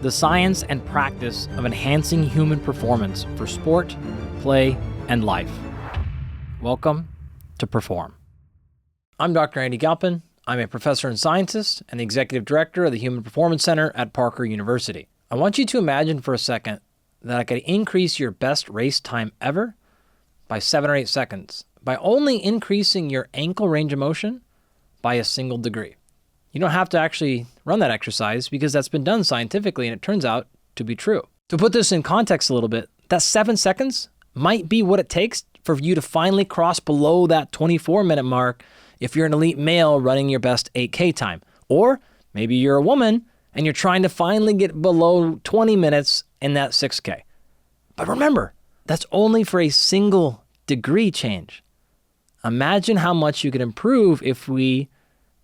the science and practice of enhancing human performance for sport, play, and life. Welcome to Perform. I'm Dr. Andy Galpin. I'm a professor and scientist and the executive director of the Human Performance Center at Parker University. I want you to imagine for a second that I could increase your best race time ever by 7 or 8 seconds by only increasing your ankle range of motion by a single degree. You don't have to actually run that exercise because that's been done scientifically and it turns out to be true. To put this in context a little bit, that 7 seconds might be what it takes for you to finally cross below that 24-minute mark if you're an elite male running your best 8K time. Or maybe you're a woman and you're trying to finally get below 20 minutes in that 6K. But remember, that's only for a single degree change. Imagine how much you could improve if we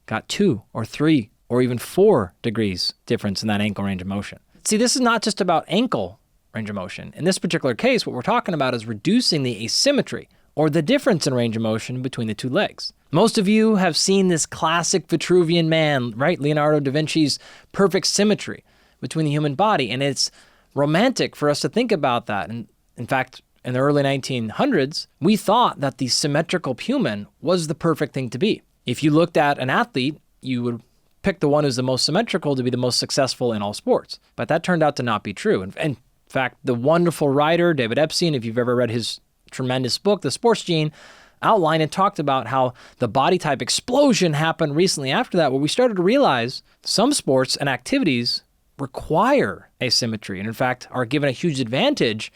got 2 or 3 or even 4 degrees difference in that ankle range of motion. See, this is not just about ankle range of motion. In this particular case, what we're talking about is reducing the asymmetry or the difference in range of motion between the two legs. Most of you have seen this classic Vitruvian Man, right? Leonardo da Vinci's perfect symmetry between the human body. And it's romantic for us to think about that. And in fact, in the early 1900s, we thought that the symmetrical human was the perfect thing to be. If you looked at an athlete, you would pick the one who's the most symmetrical to be the most successful in all sports. But that turned out to not be true. In fact, the wonderful writer, David Epstein, if you've ever read his tremendous book, The Sports Gene, outlined and talked about how the body type explosion happened recently after that, where we started to realize some sports and activities require asymmetry and in fact are given a huge advantage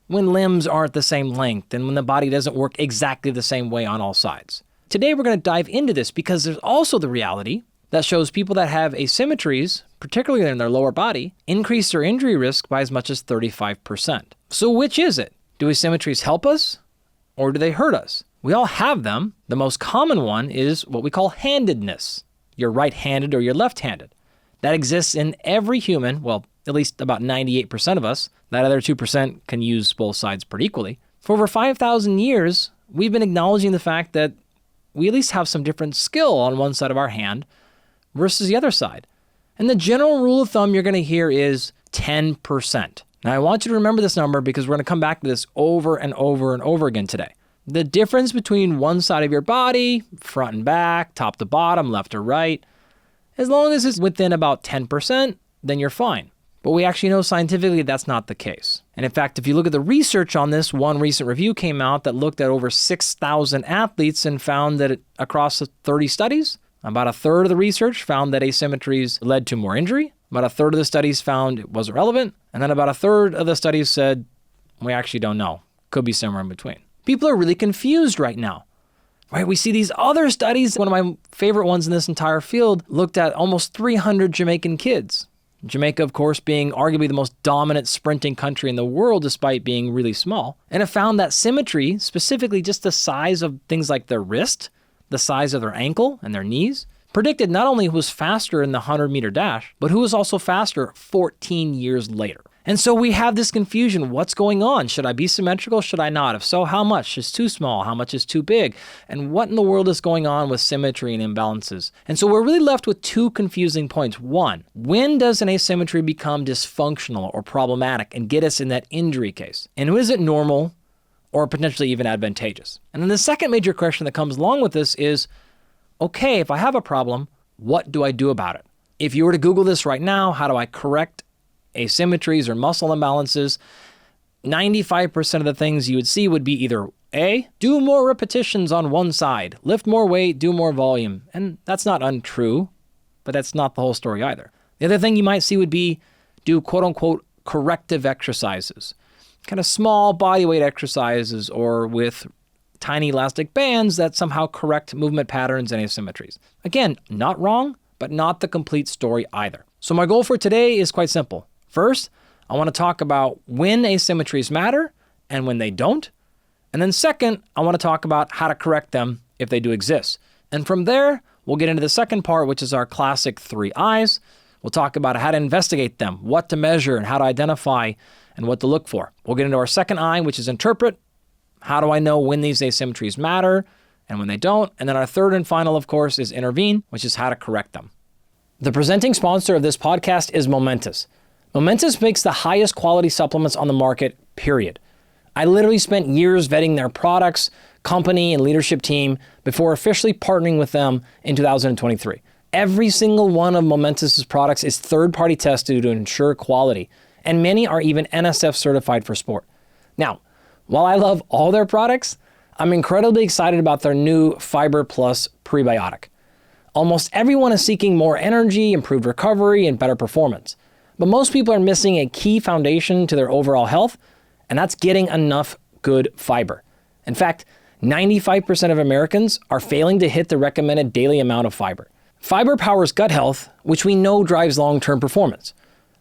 when limbs aren't the same length and when the body doesn't work exactly the same way on all sides. Today, we're going to dive into this because there's also the reality that shows people that have asymmetries, particularly in their lower body, increase their injury risk by as much as 35%. So which is it? Do asymmetries help us or do they hurt us? We all have them. The most common one is what we call handedness. You're right-handed or you're left-handed. That exists in every human, well, at least about 98% of us. That other 2% can use both sides pretty equally. For over 5,000 years, we've been acknowledging the fact that we at least have some different skill on one side of our hand versus the other side. And the general rule of thumb you're going to hear is 10%. Now, I want you to remember this number because we're going to come back to this over and over and over again today. The difference between one side of your body, front and back, top to bottom, left to right, as long as it's within about 10%, then you're fine. But we actually know scientifically that's not the case. And in fact, if you look at the research on this, one recent review came out that looked at over 6,000 athletes and found that across 30 studies, about a third of the research found that asymmetries led to more injury. About a third of the studies found it wasn't relevant. And then about a third of the studies said, we actually don't know. Could be somewhere in between. People are really confused right now. Right, we see these other studies. One of my favorite ones in this entire field looked at almost 300 Jamaican kids. Jamaica, of course, being arguably the most dominant sprinting country in the world despite being really small. And it found that symmetry, specifically just the size of things like their wrist, the size of their ankle and their knees, predicted not only who was faster in the 100-meter dash, but who was also faster 14 years later. And so we have this confusion. What's going on? Should I be symmetrical? Should I not? If so, how much is too small? How much is too big? And what in the world is going on with symmetry and imbalances? And so we're really left with two confusing points. One, when does an asymmetry become dysfunctional or problematic and get us in that injury case? And is it normal or potentially even advantageous? And then the second major question that comes along with this is, okay, if I have a problem, what do I do about it? If you were to Google this right now, how do I correct asymmetries or muscle imbalances? 95% of the things you would see would be either A, do more repetitions on one side, lift more weight, do more volume. And that's not untrue, but that's not the whole story either. The other thing you might see would be do quote unquote corrective exercises, kind of small body weight exercises or with tiny elastic bands that somehow correct movement patterns and asymmetries. Again, not wrong, but not the complete story either. So my goal for today is quite simple. First, I want to talk about when asymmetries matter and when they don't. And then second, I want to talk about how to correct them if they do exist. And from there, we'll get into the second part, which is our classic 3 I's. We'll talk about how to investigate them, what to measure and how to identify and what to look for. We'll get into our second I, which is interpret. How do I know when these asymmetries matter and when they don't? And then our third and final, of course, is intervene, which is how to correct them. The presenting sponsor of this podcast is Momentous. Momentus makes the highest quality supplements on the market, period. I literally spent years vetting their products, company, and leadership team before officially partnering with them in 2023. Every single one of Momentus's products is third-party tested to ensure quality, and many are even NSF certified for sport. Now, while I love all their products, I'm incredibly excited about their new Fiber Plus prebiotic. Almost everyone is seeking more energy, improved recovery, and better performance. But most people are missing a key foundation to their overall health, and that's getting enough good fiber. In fact, 95% of Americans are failing to hit the recommended daily amount of fiber. Fiber powers gut health, which we know drives long-term performance.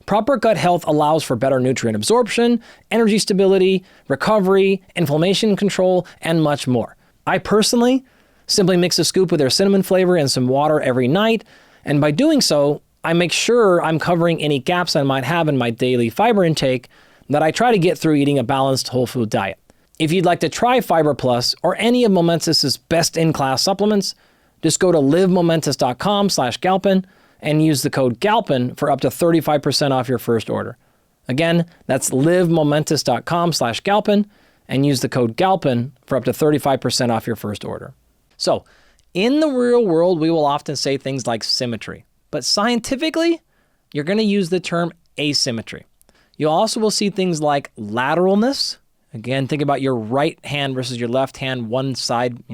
Proper gut health allows for better nutrient absorption, energy stability, recovery, inflammation control, and much more. I personally simply mix a scoop with their cinnamon flavor and some water every night, and by doing so, I make sure I'm covering any gaps I might have in my daily fiber intake that I try to get through eating a balanced whole food diet. If you'd like to try Fiber Plus or any of Momentus's best-in-class supplements, just go to livemomentus.com/Galpin and use the code GALPIN for up to 35% off your first order. Again, that's livemomentus.com/Galpin and use the code GALPIN for up to 35% off your first order. So, in the real world, we will often say things like symmetry, but scientifically, you're going to use the term asymmetry. You also will see things like lateralness. Again, think about your right hand versus your left hand, one side,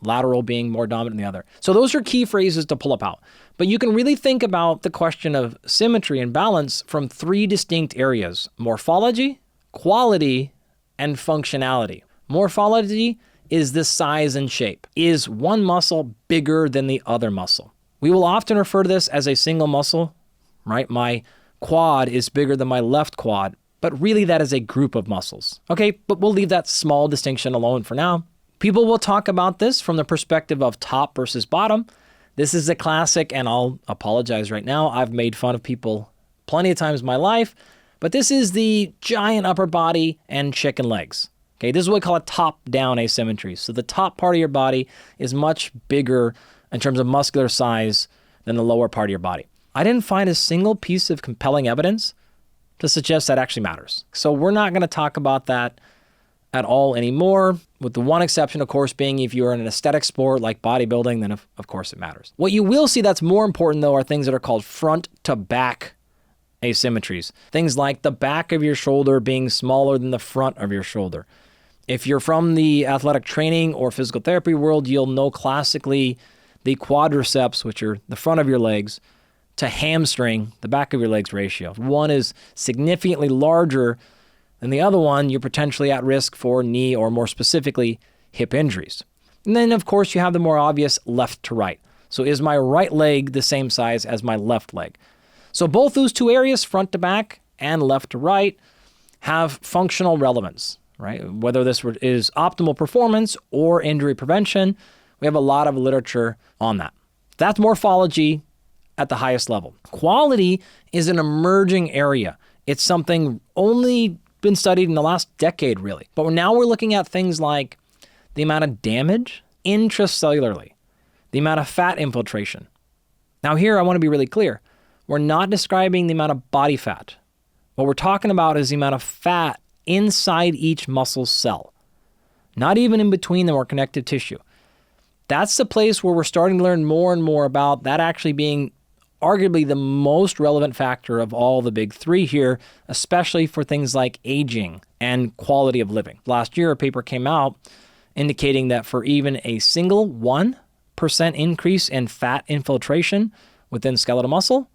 lateral being more dominant than the other. So those are key phrases to pull up out. But you can really think about the question of symmetry and balance from three distinct areas: morphology, quality, and functionality. Morphology is the size and shape. Is one muscle bigger than the other muscle? We will often refer to this as a single muscle, right? My quad is bigger than my left quad, but really that is a group of muscles. Okay, but we'll leave that small distinction alone for now. People will talk about this from the perspective of top versus bottom. This is a classic, and I'll apologize right now. I've made fun of people plenty of times in my life, but this is the giant upper body and chicken legs. Okay, this is what we call a top-down asymmetry. So the top part of your body is much bigger in terms of muscular size than the lower part of your body. I didn't find a single piece of compelling evidence to suggest that actually matters. So we're not going to talk about that at all anymore, with the one exception, of course, being if you're in an aesthetic sport like bodybuilding, then of course it matters. What you will see that's more important, though, are things that are called front to back asymmetries. Things like the back of your shoulder being smaller than the front of your shoulder. If you're from the athletic training or physical therapy world, you'll know classically the quadriceps, which are the front of your legs, to hamstring, the back of your legs ratio. If one is significantly larger than the other one, you're potentially at risk for knee or more specifically, hip injuries. And then, of course, you have the more obvious left to right. So is my right leg the same size as my left leg? So both those two areas, front to back and left to right, have functional relevance, right? Whether this is optimal performance or injury prevention, we have a lot of literature on that. That's morphology at the highest level. Quality is an emerging area. It's something only been studied in the last decade, really. But now we're looking at things like the amount of damage intracellularly, the amount of fat infiltration. Now here, I want to be really clear. We're not describing the amount of body fat. What we're talking about is the amount of fat inside each muscle cell, not even in between them or connective tissue. That's the place where we're starting to learn more and more about that actually being arguably the most relevant factor of all the big three here, especially for things like aging and quality of living. Last year, a paper came out indicating that for even a single 1% increase in fat infiltration within skeletal muscle,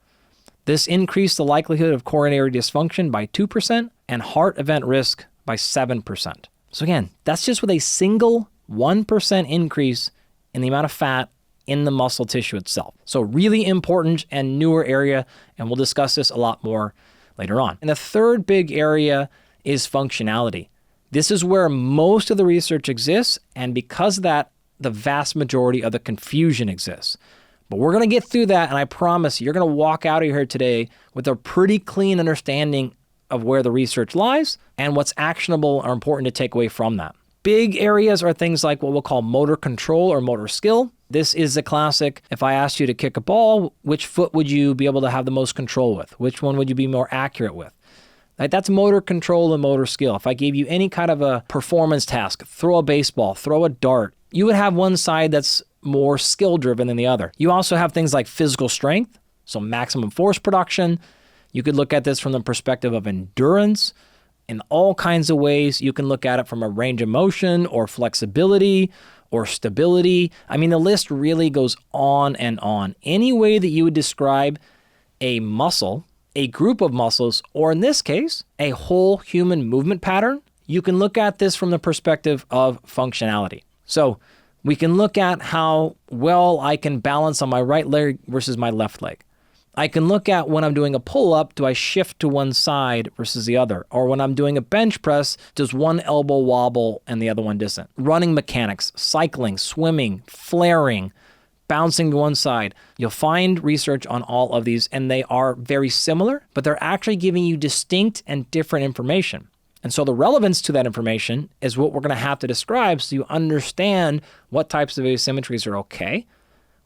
this increased the likelihood of coronary dysfunction by 2% and heart event risk by 7%. So again, that's just with a single 1% increase in the amount of fat in the muscle tissue itself. So really important and newer area, and we'll discuss this a lot more later on. And the third big area is functionality. This is where most of the research exists, and because of that, the vast majority of the confusion exists. But we're going to get through that, and I promise you're going to walk out of here today with a pretty clean understanding of where the research lies and what's actionable or important to take away from that. Big areas are things like what we'll call motor control or motor skill. This is a classic. If I asked you to kick a ball, which foot would you be able to have the most control with? Which one would you be more accurate with? Right? That's motor control and motor skill. If I gave you any kind of a performance task, throw a baseball, throw a dart, you would have one side that's more skill driven than the other. You also have things like physical strength, so maximum force production. You could look at this from the perspective of endurance in all kinds of ways. You can look at it from a range of motion or flexibility or stability. I mean, the list really goes on and on. Any way that you would describe a muscle, a group of muscles, or in this case, a whole human movement pattern, you can look at this from the perspective of functionality. So we can look at how well I can balance on my right leg versus my left leg. I can look at when I'm doing a pull-up, do I shift to one side versus the other? Or when I'm doing a bench press, does one elbow wobble and the other one doesn't? Running mechanics, cycling, swimming, flaring, bouncing to one side. You'll find research on all of these, and they are very similar, but they're actually giving you distinct and different information. And so the relevance to that information is what we're going to have to describe so you understand what types of asymmetries are okay,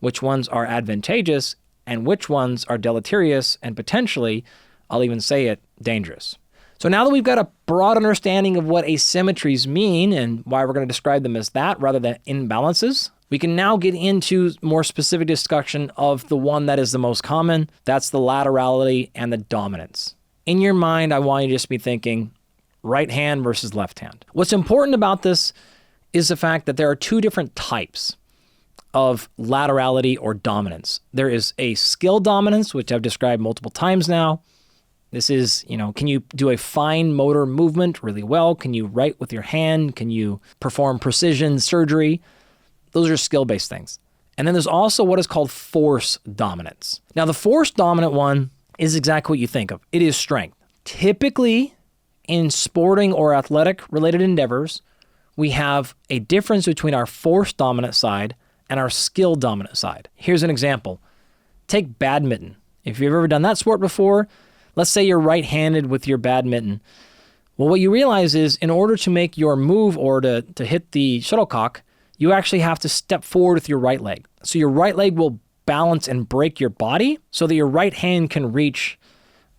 which ones are advantageous, and which ones are deleterious and potentially, I'll even say it, dangerous. So now that we've got a broad understanding of what asymmetries mean and why we're going to describe them as that rather than imbalances, we can now get into more specific discussion of the one that is the most common. That's the laterality and the dominance. In your mind, I want you to just be thinking right hand versus left hand. What's important about this is the fact that there are two different types of laterality or dominance. There is a skill dominance, which I've described multiple times now. This is, can you do a fine motor movement really well? Can you write with your hand? Can you perform precision surgery? Those are skill-based things. And then there's also what is called force dominance. Now, the force dominant one is exactly what you think of. It is strength. Typically, in sporting or athletic-related endeavors, we have a difference between our force dominant side and our skill dominant side. Here's an example. Take badminton. If you've ever done that sport before, let's say you're right-handed with your badminton. Well, what you realize is in order to make your move or to hit the shuttlecock, you actually have to step forward with your right leg. So your right leg will balance and break your body so that your right hand can reach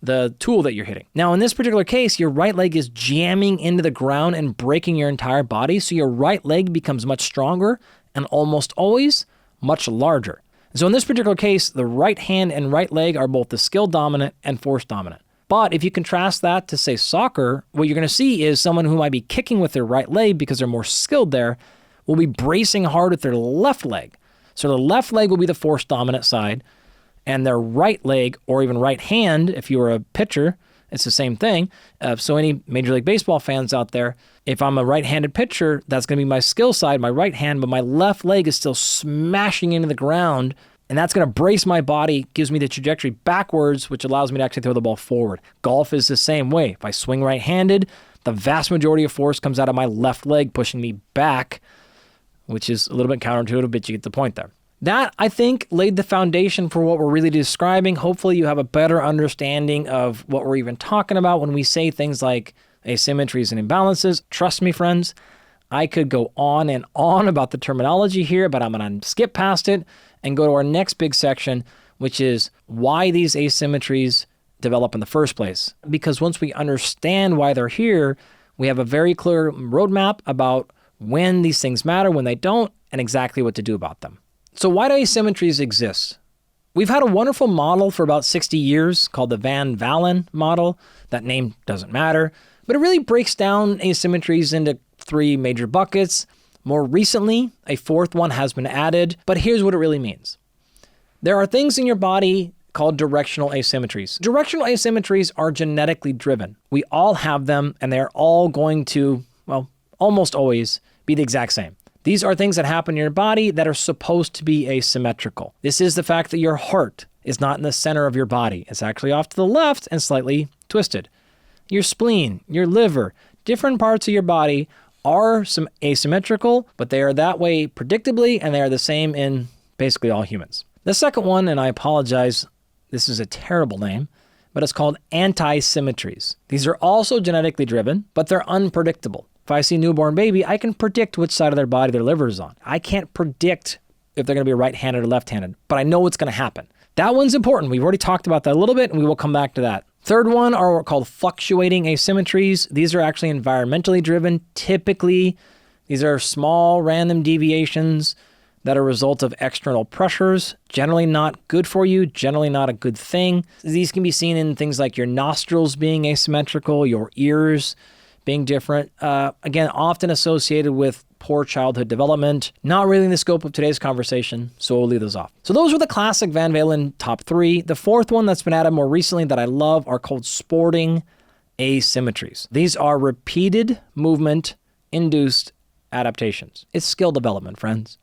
the tool that you're hitting. Now, in this particular case, your right leg is jamming into the ground and breaking your entire body, so your right leg becomes much stronger and almost always much larger. So in this particular case, the right hand and right leg are both the skill dominant and force dominant. But if you contrast that to, say, soccer, what you're going to see is someone who might be kicking with their right leg because they're more skilled there will be bracing hard with their left leg. So the left leg will be the force dominant side, and their right leg, or even right hand, if you were a pitcher, it's the same thing. So any Major League Baseball fans out there, if I'm a right-handed pitcher, that's going to be my skill side, my right hand, but my left leg is still smashing into the ground, and that's going to brace my body, gives me the trajectory backwards, which allows me to actually throw the ball forward. Golf is the same way. If I swing right-handed, the vast majority of force comes out of my left leg, pushing me back, which is a little bit counterintuitive, but you get the point there. That, I think, laid the foundation for what we're really describing. Hopefully you have a better understanding of what we're even talking about when we say things like asymmetries and imbalances. Trust me, friends, I could go on and on about the terminology here, but I'm going to skip past it and go to our next big section, which is why these asymmetries develop in the first place. Because once we understand why they're here, we have a very clear roadmap about when these things matter, when they don't, and exactly what to do about them. So why do asymmetries exist? We've had a wonderful model for about 60 years called the Van Valen model. That name doesn't matter, but it really breaks down asymmetries into three major buckets. More recently, a fourth one has been added, but here's what it really means. There are things in your body called directional asymmetries. Directional asymmetries are genetically driven. We all have them, and they're all going to, well, almost always be the exact same. These are things that happen in your body that are supposed to be asymmetrical. This is the fact that your heart is not in the center of your body. It's actually off to the left and slightly twisted. Your spleen, your liver, different parts of your body are some asymmetrical, but they are that way predictably, and they are the same in basically all humans. The second one, and I apologize, this is a terrible name, but it's called anti-symmetries. These are also genetically driven, but they're unpredictable. If I see a newborn baby, I can predict which side of their body their liver is on. I can't predict if they're going to be right-handed or left-handed, but I know what's going to happen. That one's important. We've already talked about that a little bit, and we will come back to that. Third one are what are called fluctuating asymmetries. These are actually environmentally driven. Typically, these are small random deviations that are a result of external pressures. Generally not good for you, generally not a good thing. These can be seen in things like your nostrils being asymmetrical, your ears being different. Again, often associated with poor childhood development. Not really in the scope of today's conversation, so we'll leave those off. So those were the classic Van Valen top 3. The fourth one that's been added more recently that I love are called sporting asymmetries. These are repeated movement-induced adaptations. It's skill development, friends.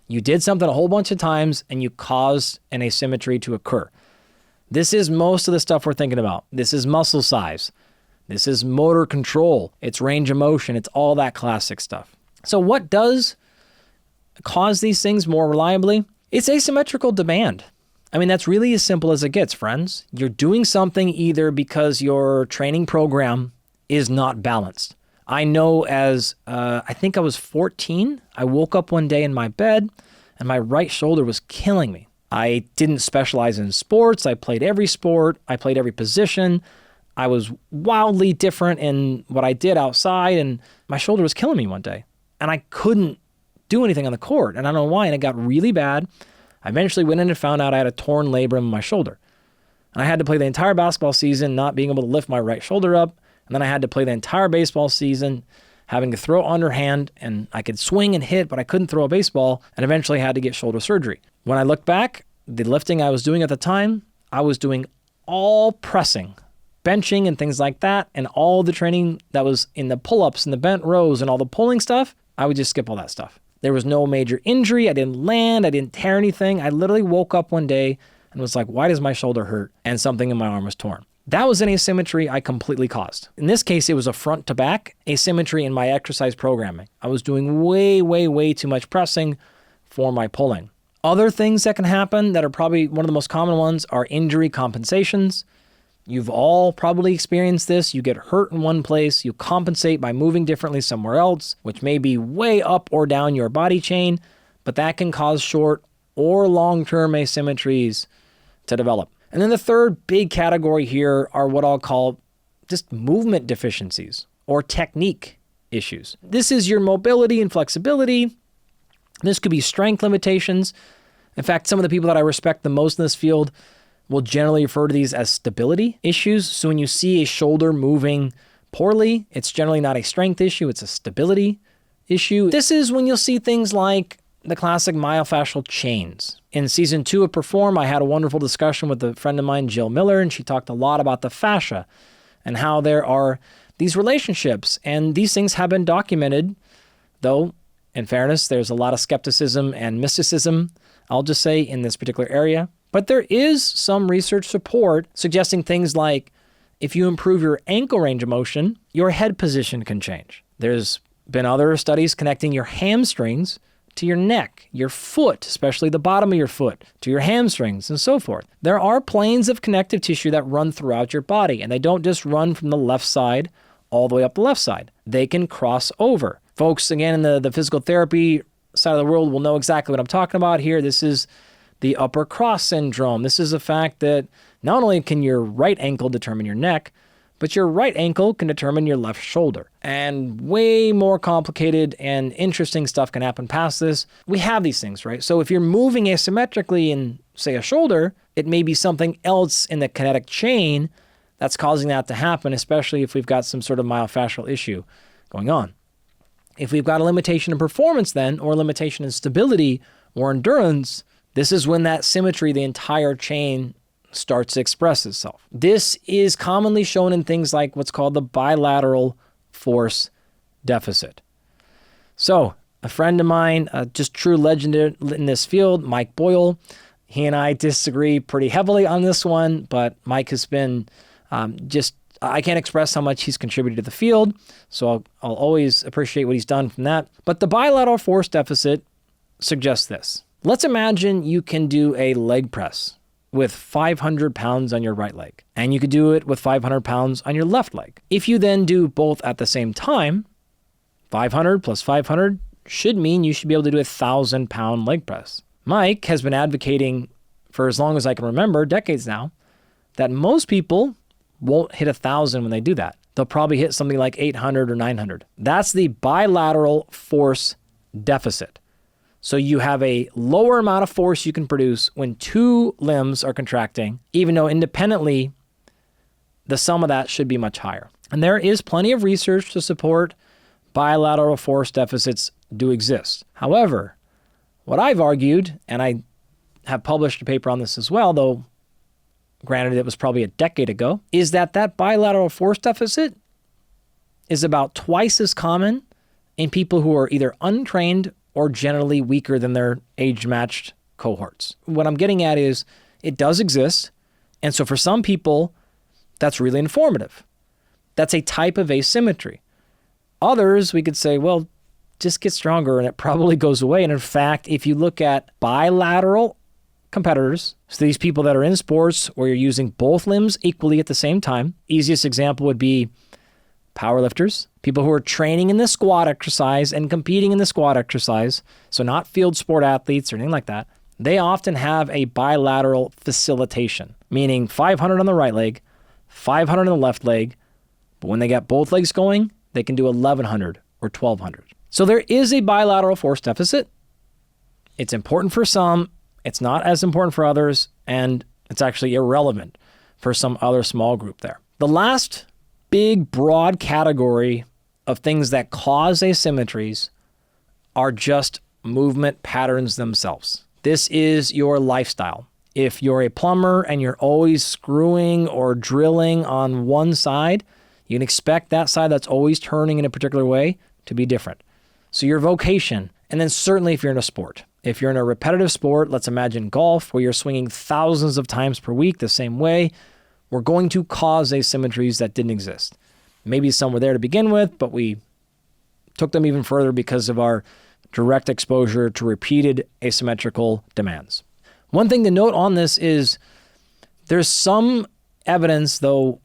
You did something a whole bunch of times and you caused an asymmetry to occur. This is most of the stuff we're thinking about. This is muscle size. This is motor control. It's range of motion. It's all that classic stuff. So what does cause these things more reliably? It's asymmetrical demand. I mean, that's really as simple as it gets, friends. You're doing something either because your training program is not balanced. I know I think I was 14, I woke up one day in my bed and my right shoulder was killing me. I didn't specialize in sports. I played every sport. I played every position. I was wildly different in what I did outside, and my shoulder was killing me one day. And I couldn't do anything on the court, and I don't know why, and it got really bad. I eventually went in and found out I had a torn labrum in my shoulder. And I had to play the entire basketball season not being able to lift my right shoulder up, and then I had to play the entire baseball season having to throw underhand, and I could swing and hit, but I couldn't throw a baseball, and eventually had to get shoulder surgery. When I look back, the lifting I was doing at the time, I was doing all pressing, benching and things like that, and all the training that was in the pull-ups and the bent rows and all the pulling stuff, I would just skip all that stuff. There was no major injury. I didn't land. I didn't tear anything. I literally woke up one day and was like, why does my shoulder hurt? And something in my arm was torn. That was an asymmetry I completely caused. In this case, it was a front to back asymmetry in my exercise programming. I was doing way too much pressing for my pulling. Other things that can happen that are probably one of the most common ones are injury compensations. You've all probably experienced this. You get hurt in one place, you compensate by moving differently somewhere else, which may be way up or down your body chain, but that can cause short or long-term asymmetries to develop. And then the third big category here are what I'll call just movement deficiencies or technique issues. This is your mobility and flexibility. This could be strength limitations. In fact, some of the people that I respect the most in this field will generally refer to these as stability issues. So when you see a shoulder moving poorly, it's generally not a strength issue, it's a stability issue. This is when you'll see things like the classic myofascial chains. In season 2 of Perform, I had a wonderful discussion with a friend of mine, Jill Miller, and she talked a lot about the fascia and how there are these relationships. And these things have been documented, though, in fairness, there's a lot of skepticism and mysticism, I'll just say, in this particular area. But there is some research support suggesting things like if you improve your ankle range of motion, your head position can change. There's been other studies connecting your hamstrings to your neck, your foot, especially the bottom of your foot, to your hamstrings and so forth. There are planes of connective tissue that run throughout your body, and they don't just run from the left side all the way up the left side. They can cross over. Folks, again, in the physical therapy side of the world will know exactly what I'm talking about here. This is the upper cross syndrome. This is the fact that not only can your right ankle determine your neck, but your right ankle can determine your left shoulder. And way more complicated and interesting stuff can happen past this. We have these things, right? So if you're moving asymmetrically in, say, a shoulder, it may be something else in the kinetic chain that's causing that to happen, especially if we've got some sort of myofascial issue going on. If we've got a limitation in performance then, or a limitation in stability or endurance, this is when that symmetry, the entire chain, starts to express itself. This is commonly shown in things like what's called the bilateral force deficit. So a friend of mine, just true legend in this field, Mike Boyle, he and I disagree pretty heavily on this one, but Mike has been I can't express how much he's contributed to the field, so I'll always appreciate what he's done from that. But the bilateral force deficit suggests this. Let's imagine you can do a leg press with 500 pounds on your right leg, and you could do it with 500 pounds on your left leg. If you then do both at the same time, 500 plus 500 should mean you should be able to do a 1,000-pound leg press. Mike has been advocating for as long as I can remember, decades now, that most people won't hit 1,000 when they do that. They'll probably hit something like 800 or 900. That's the bilateral force deficit. So you have a lower amount of force you can produce when two limbs are contracting, even though independently, the sum of that should be much higher. And there is plenty of research to support bilateral force deficits do exist. However, what I've argued, and I have published a paper on this as well, though granted it was probably a decade ago, is that bilateral force deficit is about twice as common in people who are either untrained or generally weaker than their age-matched cohorts. What I'm getting at is it does exist, and so for some people, that's really informative. That's a type of asymmetry. Others, we could say, well, just get stronger and it probably goes away. And in fact, if you look at bilateral competitors, so these people that are in sports where you're using both limbs equally at the same time, easiest example would be powerlifters, people who are training in the squat exercise and competing in the squat exercise, so not field sport athletes or anything like that, they often have a bilateral facilitation, meaning 500 on the right leg, 500 on the left leg, but when they get both legs going, they can do 1,100 or 1,200. So there is a bilateral force deficit. It's important for some, it's not as important for others, and it's actually irrelevant for some other small group there. The last big, broad category of things that cause asymmetries are just movement patterns themselves. This is your lifestyle. If you're a plumber and you're always screwing or drilling on one side, you can expect that side that's always turning in a particular way to be different. So your vocation, and then certainly if you're in a sport. If you're in a repetitive sport, let's imagine golf, where you're swinging thousands of times per week the same way, we're going to cause asymmetries that didn't exist. Maybe some were there to begin with, but we took them even further because of our direct exposure to repeated asymmetrical demands. One thing to note on this is there's some evidence, though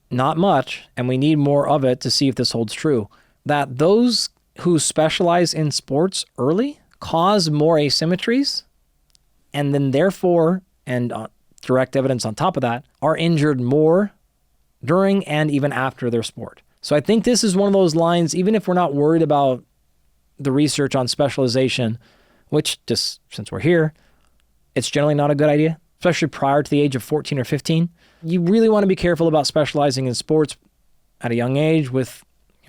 not much, and we need more of it to see if this holds true, that those who specialize in sports early cause more asymmetries, and then therefore, and direct evidence on top of that, are injured more during and even after their sport. So I think this is one of those lines, even if we're not worried about the research on specialization, which just since we're here, it's generally not a good idea, especially prior to the age of 14 or 15. You really want to be careful about specializing in sports at a young age, with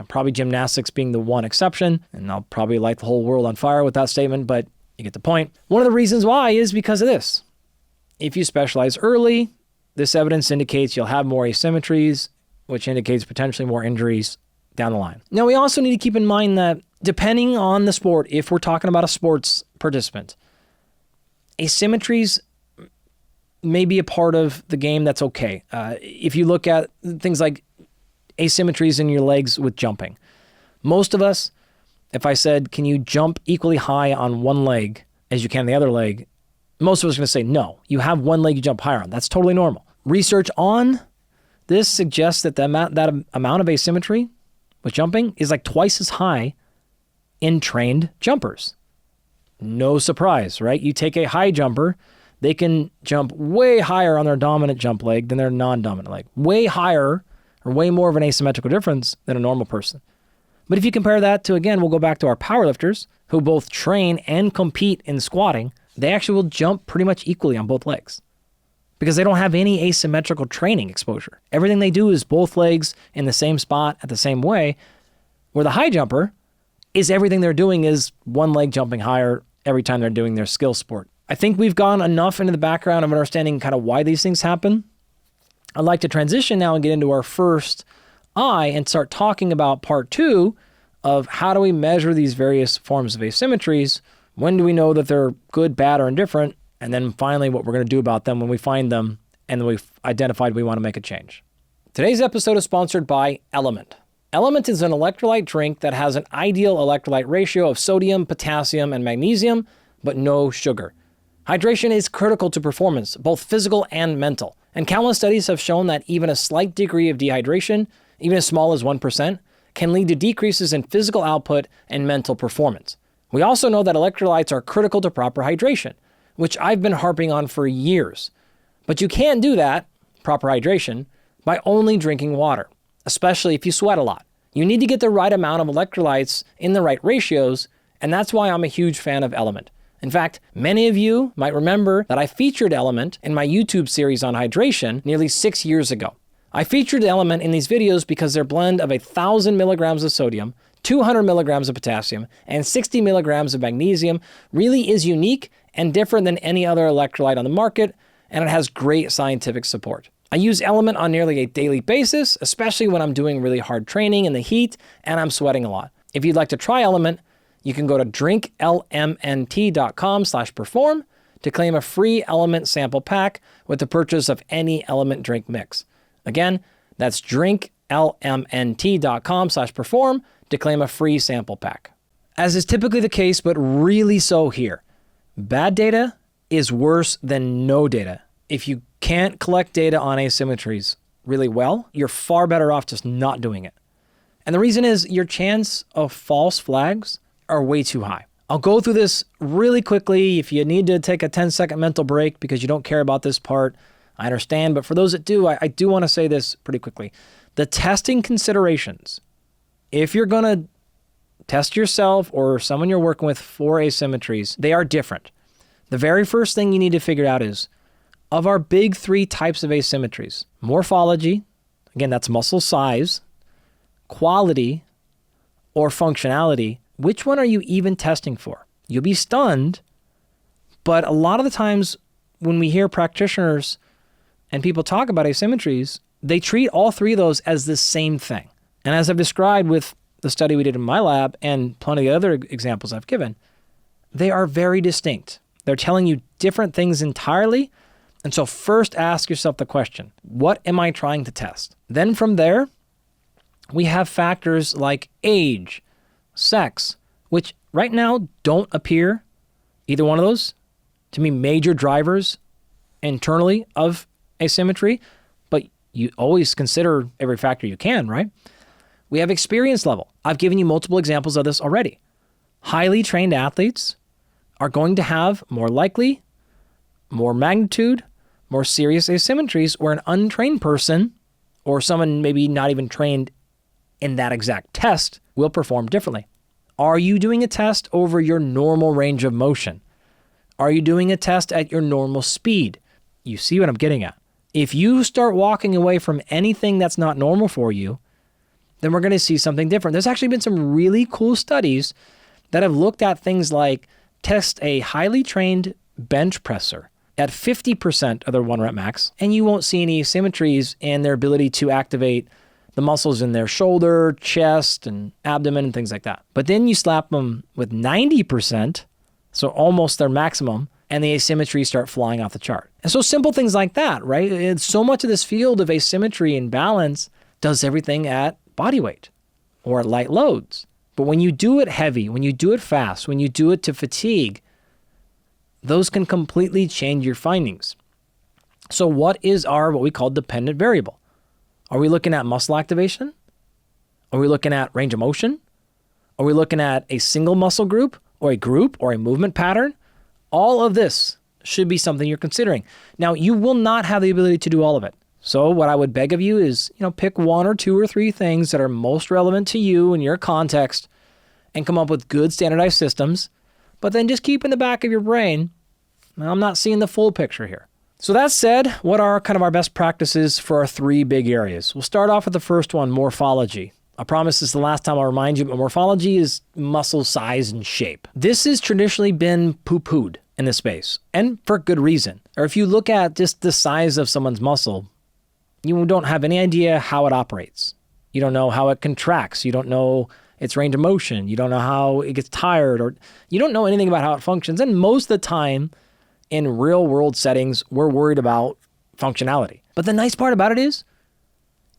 probably gymnastics being the one exception. And I'll probably light the whole world on fire with that statement, but you get the point. One of the reasons why is because of this. If you specialize early, this evidence indicates you'll have more asymmetries, which indicates potentially more injuries down the line. Now, we also need to keep in mind that depending on the sport, if we're talking about a sports participant, asymmetries may be a part of the game that's okay. If you look at things like asymmetries in your legs with jumping, most of us, if I said, can you jump equally high on one leg as you can the other leg, most of us are going to say, no, you have one leg you jump higher on. That's totally normal. Research on this suggests that that amount of asymmetry with jumping is like twice as high in trained jumpers. No surprise, right? You take a high jumper, they can jump way higher on their dominant jump leg than their non-dominant leg. Way higher, or way more of an asymmetrical difference than a normal person. But if you compare that to, again, we'll go back to our powerlifters who both train and compete in squatting, they actually will jump pretty much equally on both legs because they don't have any asymmetrical training exposure. Everything they do is both legs in the same spot at the same way, where the high jumper is everything they're doing is one leg jumping higher every time they're doing their skill sport. I think we've gone enough into the background of understanding kind of why these things happen. I'd like to transition now and get into our first eye and start talking about part two of how do we measure these various forms of asymmetries. When do we know that they're good, bad, or indifferent? And then finally, what we're going to do about them when we find them and we've identified we want to make a change. Today's episode is sponsored by Element. Element is an electrolyte drink that has an ideal electrolyte ratio of sodium, potassium, and magnesium, but no sugar. Hydration is critical to performance, both physical and mental. And countless studies have shown that even a slight degree of dehydration, even as small as 1%, can lead to decreases in physical output and mental performance. We also know that electrolytes are critical to proper hydration, which I've been harping on for years. But you can't do that, proper hydration, by only drinking water, especially if you sweat a lot. You need to get the right amount of electrolytes in the right ratios, and that's why I'm a huge fan of Element. In fact, many of you might remember that I featured Element in my YouTube series on hydration nearly 6 years ago. I featured Element in these videos because their blend of 1,000 milligrams of sodium, 200 milligrams of potassium, and 60 milligrams of magnesium really is unique and different than any other electrolyte on the market, and it has great scientific support. I use Element on nearly a daily basis, especially when I'm doing really hard training in the heat and I'm sweating a lot. If you'd like to try Element, you can go to drinklmnt.com/perform to claim a free Element sample pack with the purchase of any Element drink mix. Again, that's drinklmnt.com/perform to claim a free sample pack. As is typically the case, but really so here, bad data is worse than no data. If you can't collect data on asymmetries really well, you're far better off just not doing it. And the reason is your chance of false flags are way too high. I'll go through this really quickly. If you need to take a 10-second mental break because you don't care about this part, I understand. But for those that do, I do want to say this pretty quickly. The testing considerations, if you're going to test yourself or someone you're working with for asymmetries, they are different. The very first thing you need to figure out is, of our big 3 types of asymmetries, morphology, again, that's muscle size, quality, or functionality, which one are you even testing for? You'll be stunned, but a lot of the times when we hear practitioners and people talk about asymmetries, they treat all 3 of those as the same thing. And as I've described with the study we did in my lab and plenty of other examples I've given, they are very distinct. They're telling you different things entirely. And so first ask yourself the question, what am I trying to test? Then from there, we have factors like age, sex, which right now don't appear, either one of those, to be major drivers internally of asymmetry, but you always consider every factor you can, right? We have experience level. I've given you multiple examples of this already. Highly trained athletes are going to have more likely, more magnitude, more serious asymmetries, where an untrained person or someone maybe not even trained in that exact test will perform differently. Are you doing a test over your normal range of motion? Are you doing a test at your normal speed? You see what I'm getting at. If you start walking away from anything that's not normal for you, then we're going to see something different. There's actually been some really cool studies that have looked at things like test a highly trained bench presser at 50% of their 1 rep max, and you won't see any asymmetries in their ability to activate the muscles in their shoulder, chest, and abdomen, and things like that. But then you slap them with 90%, so almost their maximum, and the asymmetries start flying off the chart. And so simple things like that, right? It's so much of this field of asymmetry and balance does everything at body weight or at light loads. But when you do it heavy, when you do it fast, when you do it to fatigue, those can completely change your findings. So what is our, what we call dependent variable? Are we looking at muscle activation? Are we looking at range of motion? Are we looking at a single muscle group or a movement pattern? All of this should be something you're considering. Now, you will not have the ability to do all of it. So what I would beg of you is, pick 1 or 2 or 3 things that are most relevant to you and your context and come up with good standardized systems, but then just keep in the back of your brain, I'm not seeing the full picture here. So that said, what are kind of our best practices for our 3 big areas? We'll start off with the first one, morphology. I promise this is the last time I'll remind you, but morphology is muscle size and shape. This has traditionally been poo-pooed in this space, and for good reason. Or if you look at just the size of someone's muscle, you don't have any idea how it operates. You don't know how it contracts. You don't know its range of motion. You don't know how it gets tired, or you don't know anything about how it functions. And most of the time in real world settings, we're worried about functionality. But the nice part about it is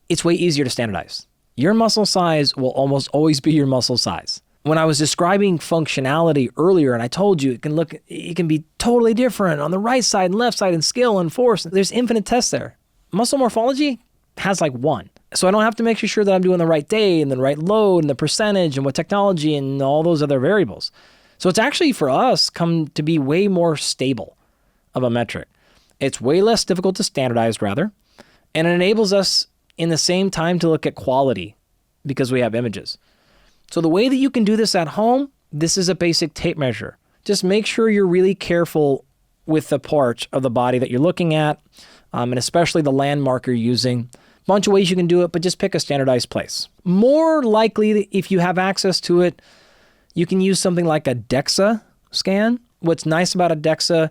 it's way easier to standardize. Your muscle size will almost always be your muscle size. When I was describing functionality earlier, and I told you it can be totally different on the right side and left side and skill and force, there's infinite tests there. Muscle morphology has like 1. So I don't have to make sure that I'm doing the right day and the right load and the percentage and what technology and all those other variables. So it's actually for us come to be way more stable of a metric. It's way less difficult to standardize rather, and it enables us in the same time to look at quality because we have images. So the way that you can do this at home, this is a basic tape measure. Just make sure you're really careful with the part of the body that you're looking at, and especially the landmark you're using. Bunch of ways you can do it, but just pick a standardized place. More likely, if you have access to it, you can use something like a DEXA scan. What's nice about a DEXA,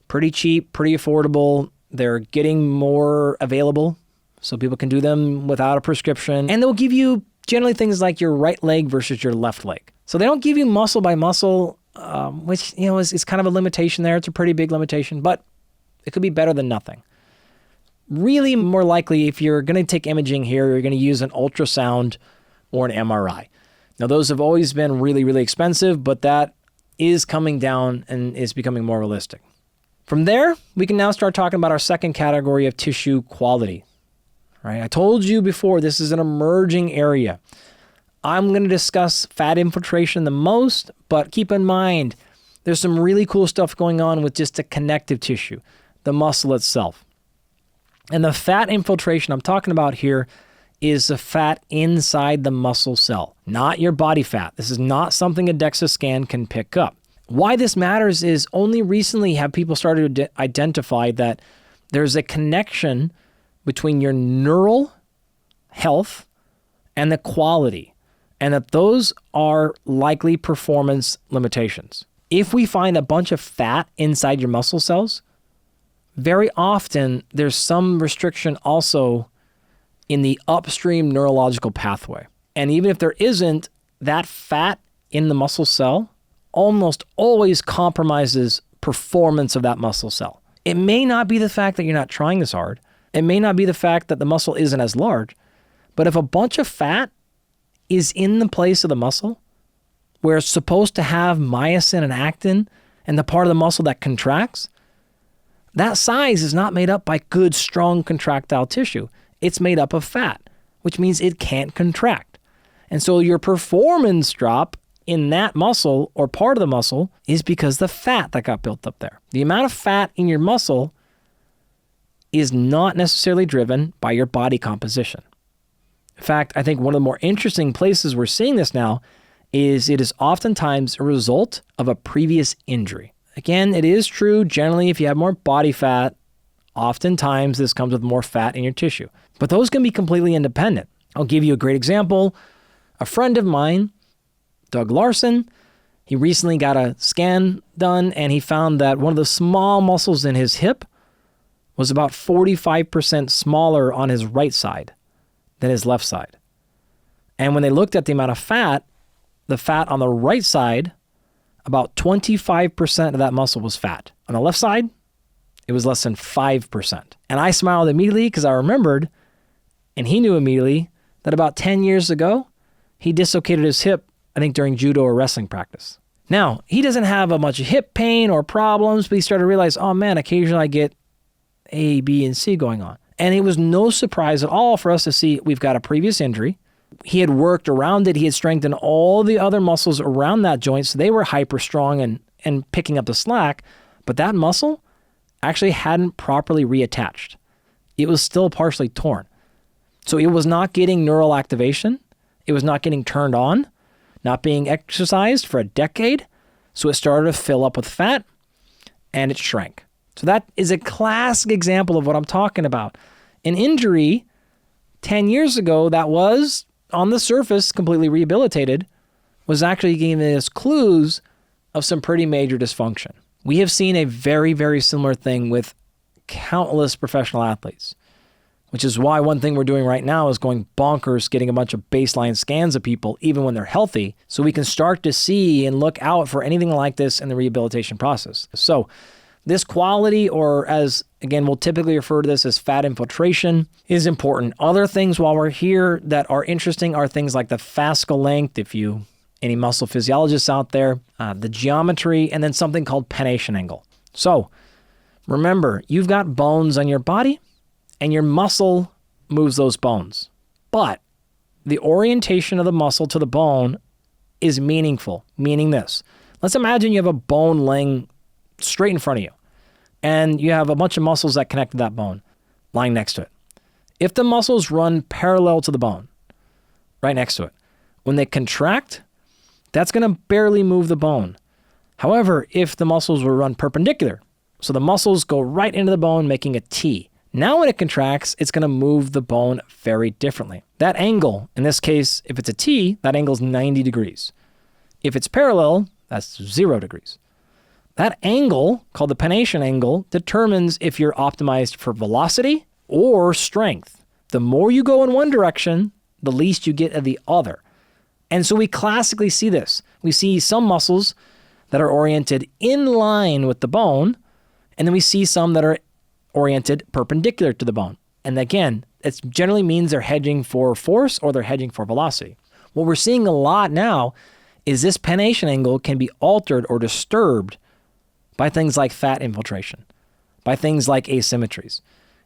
pretty cheap, pretty affordable. They're getting more available, so people can do them without a prescription. And they'll give you generally things like your right leg versus your left leg. So they don't give you muscle by muscle, which is kind of a limitation there. It's a pretty big limitation, but it could be better than nothing. Really more likely, if you're going to take imaging here, you're going to use an ultrasound or an MRI. Now, those have always been really, really expensive, but that is coming down and is becoming more realistic. From there, we can now start talking about our second category of tissue quality. Right? I told you before, this is an emerging area. I'm going to discuss fat infiltration the most, but keep in mind, there's some really cool stuff going on with just the connective tissue, the muscle itself. And the fat infiltration I'm talking about here is the fat inside the muscle cell, not your body fat. This is not something a DEXA scan can pick up. Why this matters is only recently have people started to identify that there's a connection between your neural health and the quality, and that those are likely performance limitations. If we find a bunch of fat inside your muscle cells, very often there's some restriction also in the upstream neurological pathway. And even if there isn't, that fat in the muscle cell almost always compromises performance of that muscle cell. It may not be the fact that you're not trying as hard. It may not be the fact that the muscle isn't as large, but if a bunch of fat is in the place of the muscle where it's supposed to have myosin and actin and the part of the muscle that contracts, that size is not made up by good, strong contractile tissue. It's made up of fat, which means it can't contract. And so your performance drop in that muscle or part of the muscle is because the fat that got built up there. The amount of fat in your muscle is not necessarily driven by your body composition. In fact, I think one of the more interesting places we're seeing this now is it is oftentimes a result of a previous injury. Again, it is true generally if you have more body fat, oftentimes this comes with more fat in your tissue. But those can be completely independent. I'll give you a great example. A friend of mine, Doug Larson, he recently got a scan done and he found that one of the small muscles in his hip was about 45% smaller on his right side than his left side. And when they looked at the amount of fat, the fat on the right side, about 25% of that muscle was fat. On the left side, it was less than 5%. And I smiled immediately because I remembered, and he knew immediately, that about 10 years ago, he dislocated his hip, I think during judo or wrestling practice. Now, he doesn't have a bunch of hip pain or problems, but he started to realize, oh man, occasionally I get A, B, and C going on. And it was no surprise at all for us to see we've got a previous injury. He had worked around it. He had strengthened all the other muscles around that joint, so they were hyper strong and picking up the slack. But that muscle actually hadn't properly reattached. It was still partially torn. So it was not getting neural activation. It was not getting turned on, not being exercised for a decade. So it started to fill up with fat and it shrank. So that is a classic example of what I'm talking about. An injury 10 years ago that was on the surface completely rehabilitated was actually giving us clues of some pretty major dysfunction. We have seen a very, very similar thing with countless professional athletes, which is why one thing we're doing right now is going bonkers, getting a bunch of baseline scans of people, even when they're healthy, so we can start to see and look out for anything like this in the rehabilitation process. So this quality, or as, again, we'll typically refer to this as fat infiltration, is important. Other things while we're here that are interesting are things like the fascicle length, any muscle physiologists out there, the geometry, and then something called pennation angle. So remember, you've got bones on your body, and your muscle moves those bones. But the orientation of the muscle to the bone is meaningful, meaning this. Let's imagine you have a bone laying straight in front of you, and you have a bunch of muscles that connect to that bone lying next to it. If the muscles run parallel to the bone, right next to it, when they contract, that's going to barely move the bone. However, if the muscles will run perpendicular, so the muscles go right into the bone, making a T. Now when it contracts, it's going to move the bone very differently. That angle, in this case, if it's a T, that angle is 90 degrees. If it's parallel, that's 0 degrees. That angle, called the pennation angle, determines if you're optimized for velocity or strength. The more you go in one direction, the least you get of the other. And so we classically see this. We see some muscles that are oriented in line with the bone, and then we see some that are oriented perpendicular to the bone. And again, it generally means they're hedging for force or they're hedging for velocity. What we're seeing a lot now is this pennation angle can be altered or disturbed by things like fat infiltration, by things like asymmetries.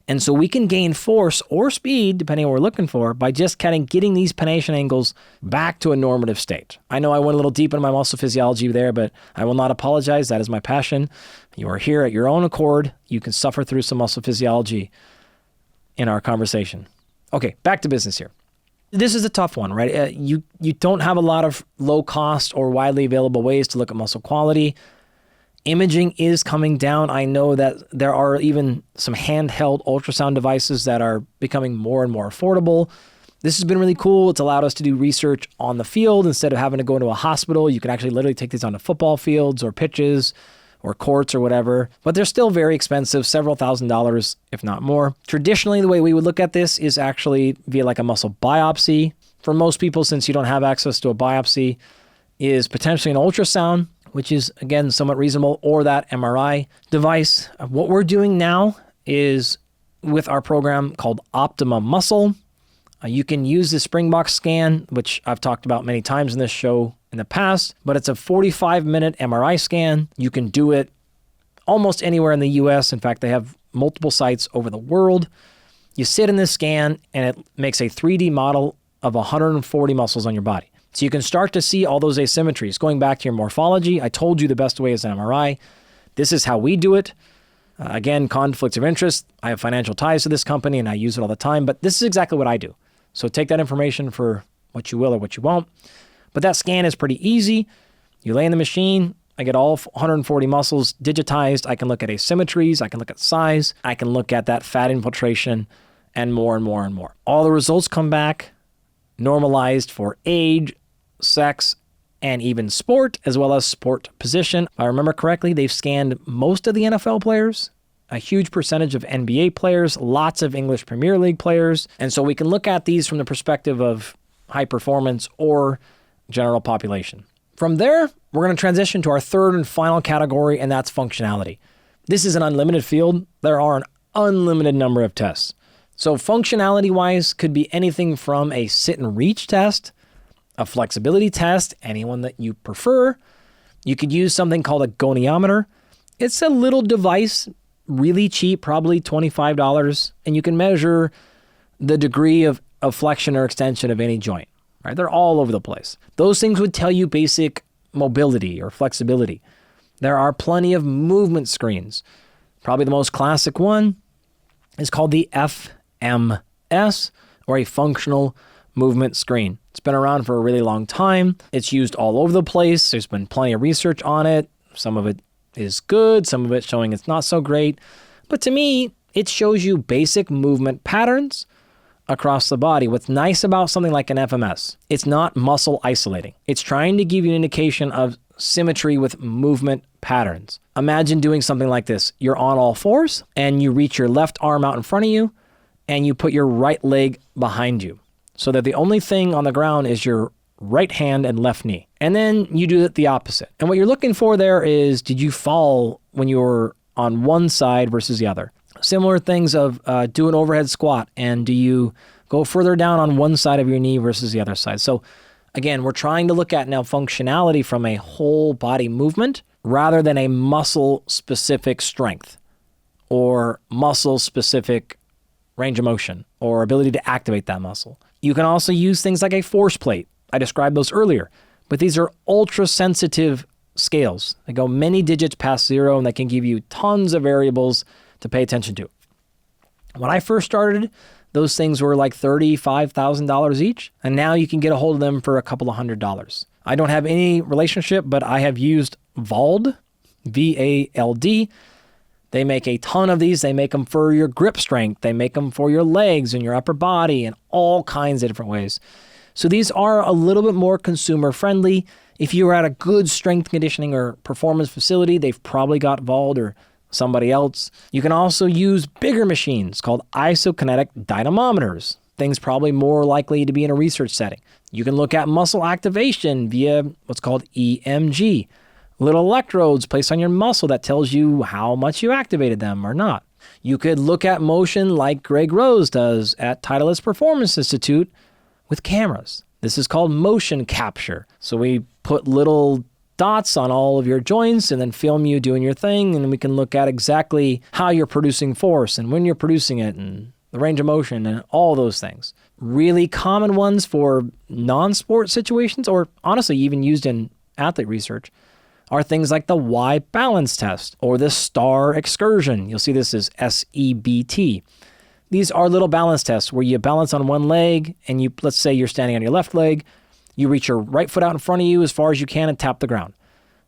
And so we can gain force or speed, depending on what we're looking for, by just kind of getting these pennation angles back to a normative state. I know I went a little deep into my muscle physiology there, but I will not apologize. That is my passion. You are here at your own accord. You can suffer through some muscle physiology in our conversation. Okay, back to business here. This is a tough one, right? You don't have a lot of low cost or widely available ways to look at muscle quality. Imaging is coming down. I know that there are even some handheld ultrasound devices that are becoming more and more affordable. This has been really cool. It's allowed us to do research on the field instead of having to go into a hospital. You can actually literally take these onto football fields or pitches or courts or whatever, but they're still very expensive, several $1,000s, if not more. Traditionally, the way we would look at this is actually via like a muscle biopsy. For most people, since you don't have access to a biopsy, is potentially an ultrasound, which is, again, somewhat reasonable, or that MRI device. What we're doing now is with our program called Optima Muscle. You can use the Springbox scan, which I've talked about many times in this show in the past, but it's a 45-minute MRI scan. You can do it almost anywhere in the US. In fact, they have multiple sites over the world. You sit in this scan, and it makes a 3D model of 140 muscles on your body. So you can start to see all those asymmetries. Going back to your morphology, I told you the best way is an MRI. This is how we do it. Again, conflicts of interest. I have financial ties to this company and I use it all the time, but this is exactly what I do. So take that information for what you will or what you won't. But that scan is pretty easy. You lay in the machine. I get all 140 muscles digitized. I can look at asymmetries. I can look at size. I can look at that fat infiltration and more and more and more. All the results come back normalized for age, sex, and even sport, as well as sport position. If I remember correctly, they've scanned most of the NFL players, a huge percentage of NBA players, lots of English Premier League players. And so we can look at these from the perspective of high performance or general population. From there, we're going to transition to our third and final category, and that's functionality. This is an unlimited field. There are an unlimited number of tests. So functionality-wise could be anything from a sit and reach test, a flexibility test, anyone that you prefer. You could use something called a goniometer. It's a little device, really cheap, probably $25, and you can measure the degree of flexion or extension of any joint. Right? They're all over the place. Those things would tell you basic mobility or flexibility. There are plenty of movement screens. Probably the most classic one is called the FMS, or a functional movement screen. It's been around for a really long time. It's used all over the place. There's been plenty of research on it. Some of it is good, some of it showing it's not so great. But to me, it shows you basic movement patterns across the body. What's nice about something like an FMS, it's not muscle isolating. It's trying to give you an indication of symmetry with movement patterns. Imagine doing something like this. You're on all fours and you reach your left arm out in front of you and you put your right leg behind you so that the only thing on the ground is your right hand and left knee. And then you do it the opposite. And what you're looking for there is, did you fall when you were on one side versus the other? Similar things of do an overhead squat, and do you go further down on one side of your knee versus the other side? So again, we're trying to look at now functionality from a whole body movement rather than a muscle-specific strength or muscle-specific range of motion or ability to activate that muscle. You can also use things like a force plate. I described those earlier, but these are ultra sensitive scales. They go many digits past zero and they can give you tons of variables to pay attention to. When I first started, those things were like $35,000 each, and now you can get a hold of them for a couple of $100s. I don't have any relationship, but I have used Vald, V-A-L-D. They make a ton of these. They make them for your grip strength. They make them for your legs and your upper body and all kinds of different ways. So these are a little bit more consumer friendly. If you are at a good strength conditioning or performance facility, they've probably got Vald or somebody else. You can also use bigger machines called isokinetic dynamometers, things probably more likely to be in a research setting. You can look at muscle activation via what's called EMG, little electrodes placed on your muscle that tells you how much you activated them or not. You could look at motion like Greg Rose does at Titleist Performance Institute with cameras. This is called motion capture. So we put little dots on all of your joints and then film you doing your thing, and we can look at exactly how you're producing force and when you're producing it and the range of motion and all those things. Really common ones for non-sport situations, or honestly even used in athlete research, are things like the Y balance test or the STAR excursion. You'll see this as SEBT. These are little balance tests where you balance on one leg and you, let's say you're standing on your left leg, you reach your right foot out in front of you as far as you can and tap the ground.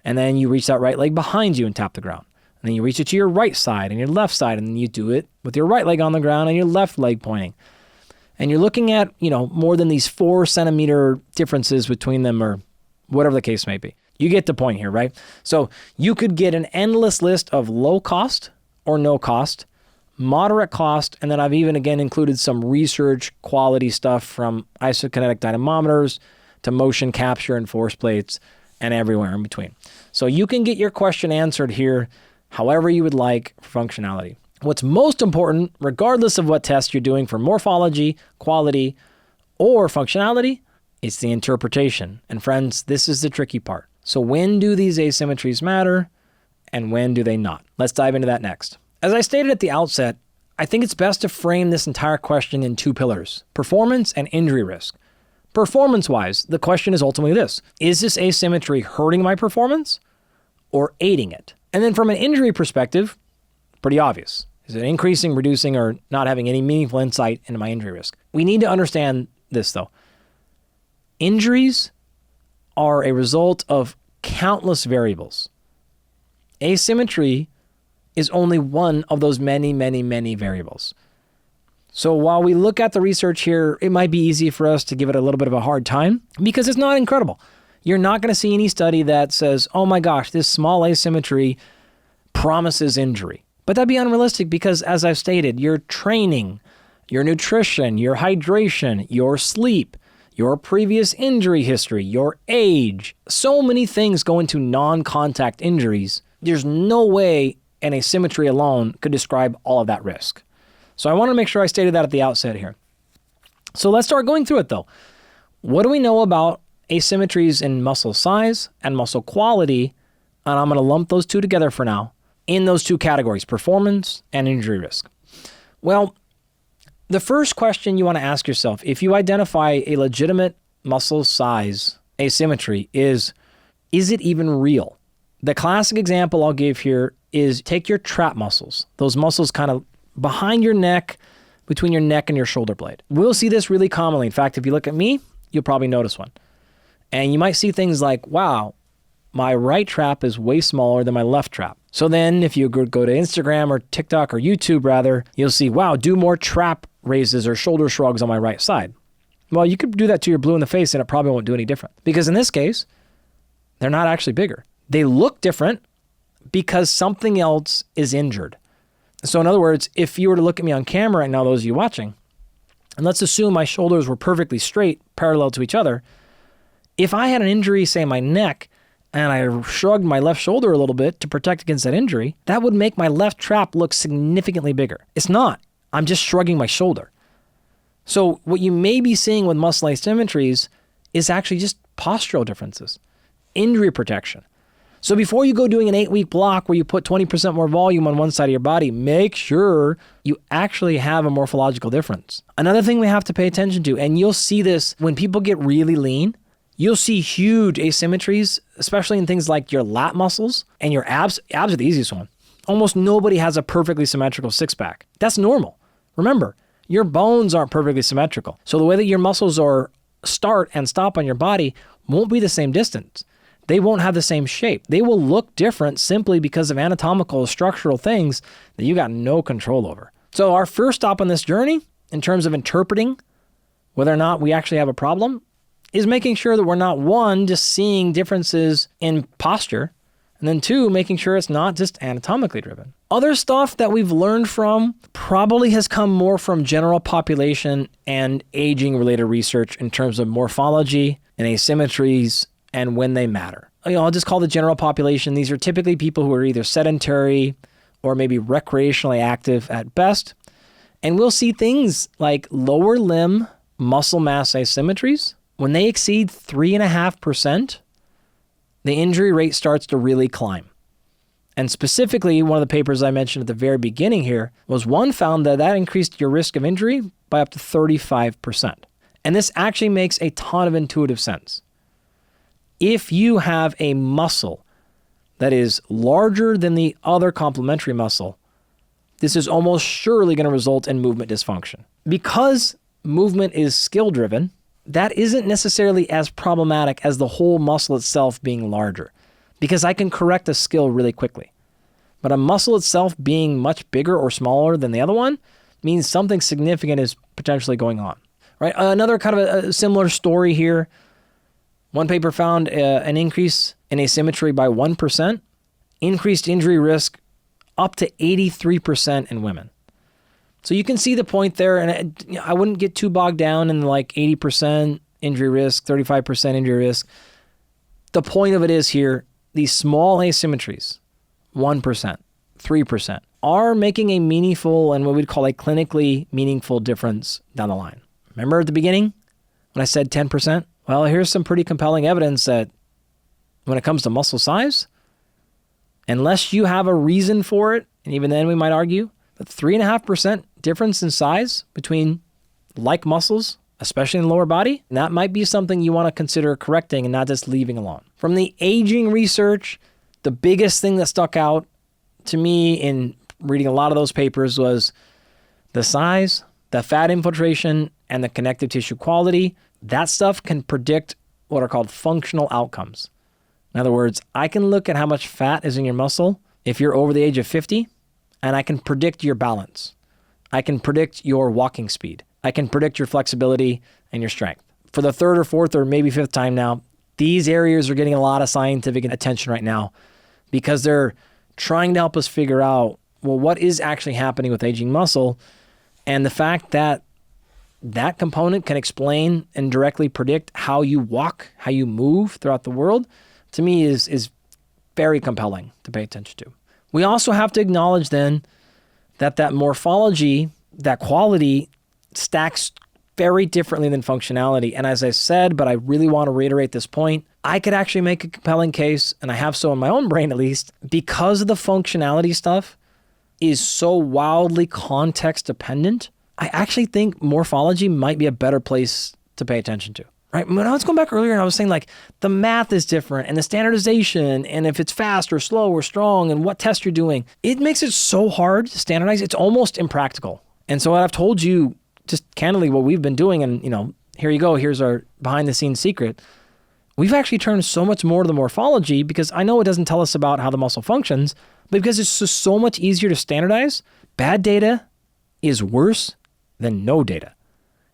And then you reach that right leg behind you and tap the ground. And then you reach it to your right side and your left side, and then you do it with your right leg on the ground and your left leg pointing. And you're looking at, more than these 4 centimeter differences between them, or whatever the case may be. You get the point here, right? So you could get an endless list of low cost or no cost, moderate cost, and then I've even again included some research quality stuff from isokinetic dynamometers to motion capture and force plates and everywhere in between. So you can get your question answered here however you would like for functionality. What's most important, regardless of what test you're doing for morphology, quality, or functionality, it's the interpretation. And friends, this is the tricky part. So when do these asymmetries matter and when do they not? Let's dive into that next. As I stated at the outset, I think it's best to frame this entire question in 2 pillars: performance and injury risk. Performance-wise, the question is ultimately this: is this asymmetry hurting my performance or aiding it? And then from an injury perspective, pretty obvious. Is it increasing, reducing, or not having any meaningful insight into my injury risk? We need to understand this though. Injuries are a result of countless variables. Asymmetry is only one of those many, many, many variables. So while we look at the research here, it might be easy for us to give it a little bit of a hard time because it's not incredible. You're not going to see any study that says, oh my gosh, this small asymmetry promises injury. But that'd be unrealistic because, as I've stated, your training, your nutrition, your hydration, your sleep, your previous injury history, your age, so many things go into non-contact injuries. There's no way an asymmetry alone could describe all of that risk. So I want to make sure I stated that at the outset here. So let's start going through it though. What do we know about asymmetries in muscle size and muscle quality? And I'm going to lump those two together for now in those 2 categories, performance and injury risk. Well, the first question you want to ask yourself, if you identify a legitimate muscle size asymmetry, is it even real? The classic example I'll give here is take your trap muscles, those muscles kind of behind your neck, between your neck and your shoulder blade. We'll see this really commonly. In fact, if you look at me, you'll probably notice one. And you might see things like, wow, my right trap is way smaller than my left trap. So then if you go to Instagram or TikTok or YouTube rather, you'll see, wow, do more trap raises or shoulder shrugs on my right side. Well, you could do that to your blue in the face and it probably won't do any different. Because in this case, they're not actually bigger. They look different because something else is injured. So in other words, if you were to look at me on camera right now, those of you watching, and let's assume my shoulders were perfectly straight, parallel to each other, if I had an injury, say my neck, and I shrugged my left shoulder a little bit to protect against that injury, that would make my left trap look significantly bigger. It's not. I'm just shrugging my shoulder. So what you may be seeing with muscle asymmetries is actually just postural differences, injury protection. So before you go doing an 8-week block where you put 20% more volume on one side of your body, make sure you actually have a morphological difference. Another thing we have to pay attention to, and you'll see this when people get really lean, you'll see huge asymmetries, especially in things like your lat muscles and your abs. Abs are the easiest one. Almost nobody has a perfectly symmetrical six-pack. That's normal. Remember, your bones aren't perfectly symmetrical. So the way that your muscles start and stop on your body won't be the same distance. They won't have the same shape. They will look different simply because of anatomical, structural things that you got no control over. So our first stop on this journey, in terms of interpreting whether or not we actually have a problem, is making sure that we're not, one, just seeing differences in posture, and then two, making sure it's not just anatomically driven. Other stuff that we've learned from probably has come more from general population and aging-related research in terms of morphology and asymmetries and when they matter. I'll just call the general population. These are typically people who are either sedentary or maybe recreationally active at best. And we'll see things like lower limb muscle mass asymmetries. When they exceed 3.5%, the injury rate starts to really climb. And specifically, one of the papers I mentioned at the very beginning here was one found that increased your risk of injury by up to 35%. And this actually makes a ton of intuitive sense. If you have a muscle that is larger than the other complementary muscle, this is almost surely going to result in movement dysfunction. Because movement is skill-driven, that isn't necessarily as problematic as the whole muscle itself being larger, because I can correct a skill really quickly. But a muscle itself being much bigger or smaller than the other one means something significant is potentially going on. Right? Another kind of a similar story here. One paper found an increase in asymmetry by 1%, increased injury risk up to 83% in women. So you can see the point there, and I wouldn't get too bogged down in like 80% injury risk, 35% injury risk. The point of it is here, these small asymmetries, 1%, 3%, are making a meaningful and what we'd call a clinically meaningful difference down the line. Remember at the beginning when I said 10%? Well, here's some pretty compelling evidence that when it comes to muscle size, unless you have a reason for it, and even then we might argue, that 3.5% difference in size between like muscles, especially in the lower body, that might be something you want to consider correcting and not just leaving alone. From the aging research, the biggest thing that stuck out to me in reading a lot of those papers was the size, the fat infiltration, and the connective tissue quality. That stuff can predict what are called functional outcomes. In other words, I can look at how much fat is in your muscle if you're over the age of 50, and I can predict your balance. I can predict your walking speed. I can predict your flexibility and your strength. For the third or fourth or maybe fifth time now, these areas are getting a lot of scientific attention right now because they're trying to help us figure out, well, what is actually happening with aging muscle, and the fact that that component can explain and directly predict how you walk, how you move throughout the world, to me is very compelling to pay attention to. We also have to acknowledge then that morphology, that quality, stacks very differently than functionality. And as I said, but I really want to reiterate this point, I could actually make a compelling case, and I have so in my own brain at least, because the functionality stuff is so wildly context dependent, I actually think morphology might be a better place to pay attention to. Right? When I was going back earlier and I was saying like the math is different and the standardization and if it's fast or slow or strong and what test you're doing, it makes it so hard to standardize. It's almost impractical. And so what I've told you just candidly what we've been doing, and here you go, here's our behind the scenes secret. We've actually turned so much more to the morphology because I know it doesn't tell us about how the muscle functions, but because it's just so much easier to standardize, bad data is worse than no data.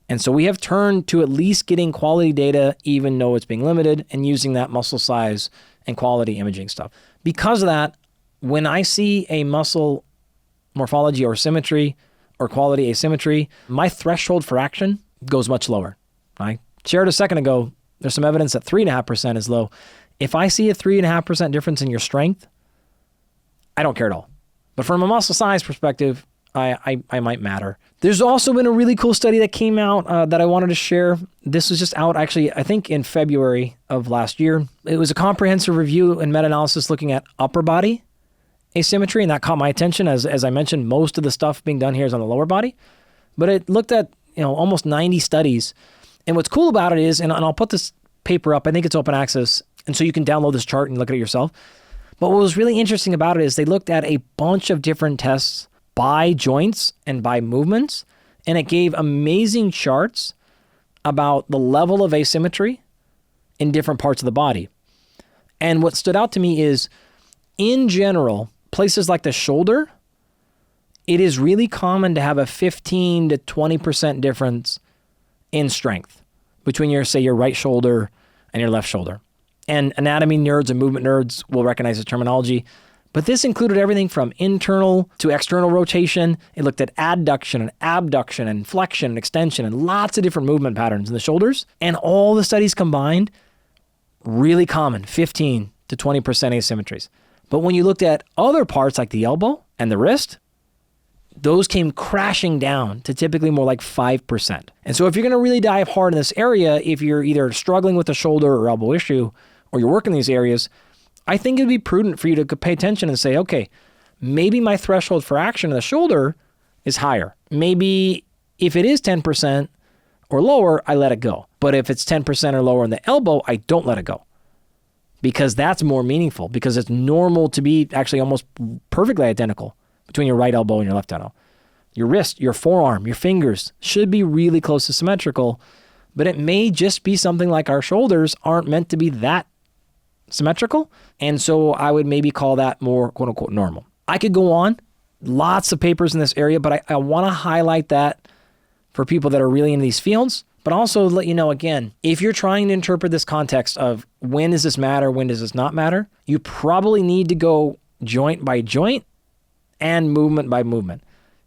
And so we have turned to at least getting quality data, even though it's being limited, and using that muscle size and quality imaging stuff. Because of that, when I see a muscle morphology or symmetry or quality asymmetry, my threshold for action goes much lower. I shared a second ago, there's some evidence that 3.5% is low. If I see a 3.5% difference in your strength, I don't care at all. But from a muscle size perspective, I might matter There's also been a really cool study that came out that I wanted to share. This was just out actually, I think in February of last year. It was a comprehensive review and meta-analysis looking at upper body asymmetry, and that caught my attention. As I mentioned, most of the stuff being done here is on the lower body. But it looked at almost 90 studies. And what's cool about it is, and I'll put this paper up, I think it's open access, and so you can download this chart and look at it yourself. But what was really interesting about it is they looked at a bunch of different tests by joints and by movements, and it gave amazing charts about the level of asymmetry in different parts of the body. And what stood out to me is, in general, places like the shoulder, it is really common to have a 15 to 20% difference in strength between your right shoulder and your left shoulder. And anatomy nerds and movement nerds will recognize the terminology. But this included everything from internal to external rotation. It looked at adduction and abduction and flexion and extension and lots of different movement patterns in the shoulders. And all the studies combined, really common, 15 to 20% asymmetries. But when you looked at other parts like the elbow and the wrist, those came crashing down to typically more like 5%. And so if you're going to really dive hard in this area, if you're either struggling with a shoulder or elbow issue, or you're working in these areas, I think it'd be prudent for you to pay attention and say, okay, maybe my threshold for action in the shoulder is higher. Maybe if it is 10% or lower, I let it go. But if it's 10% or lower in the elbow, I don't let it go. Because that's more meaningful, because it's normal to be actually almost perfectly identical between your right elbow and your left elbow. Your wrist, your forearm, your fingers should be really close to symmetrical, but it may just be something like our shoulders aren't meant to be that symmetrical. And so I would maybe call that more quote unquote normal. I could go on, lots of papers in this area, but I want to highlight that for people that are really in these fields, but also let you know again, if you're trying to interpret this context of when does this matter, when does this not matter, you probably need to go joint by joint and movement by movement.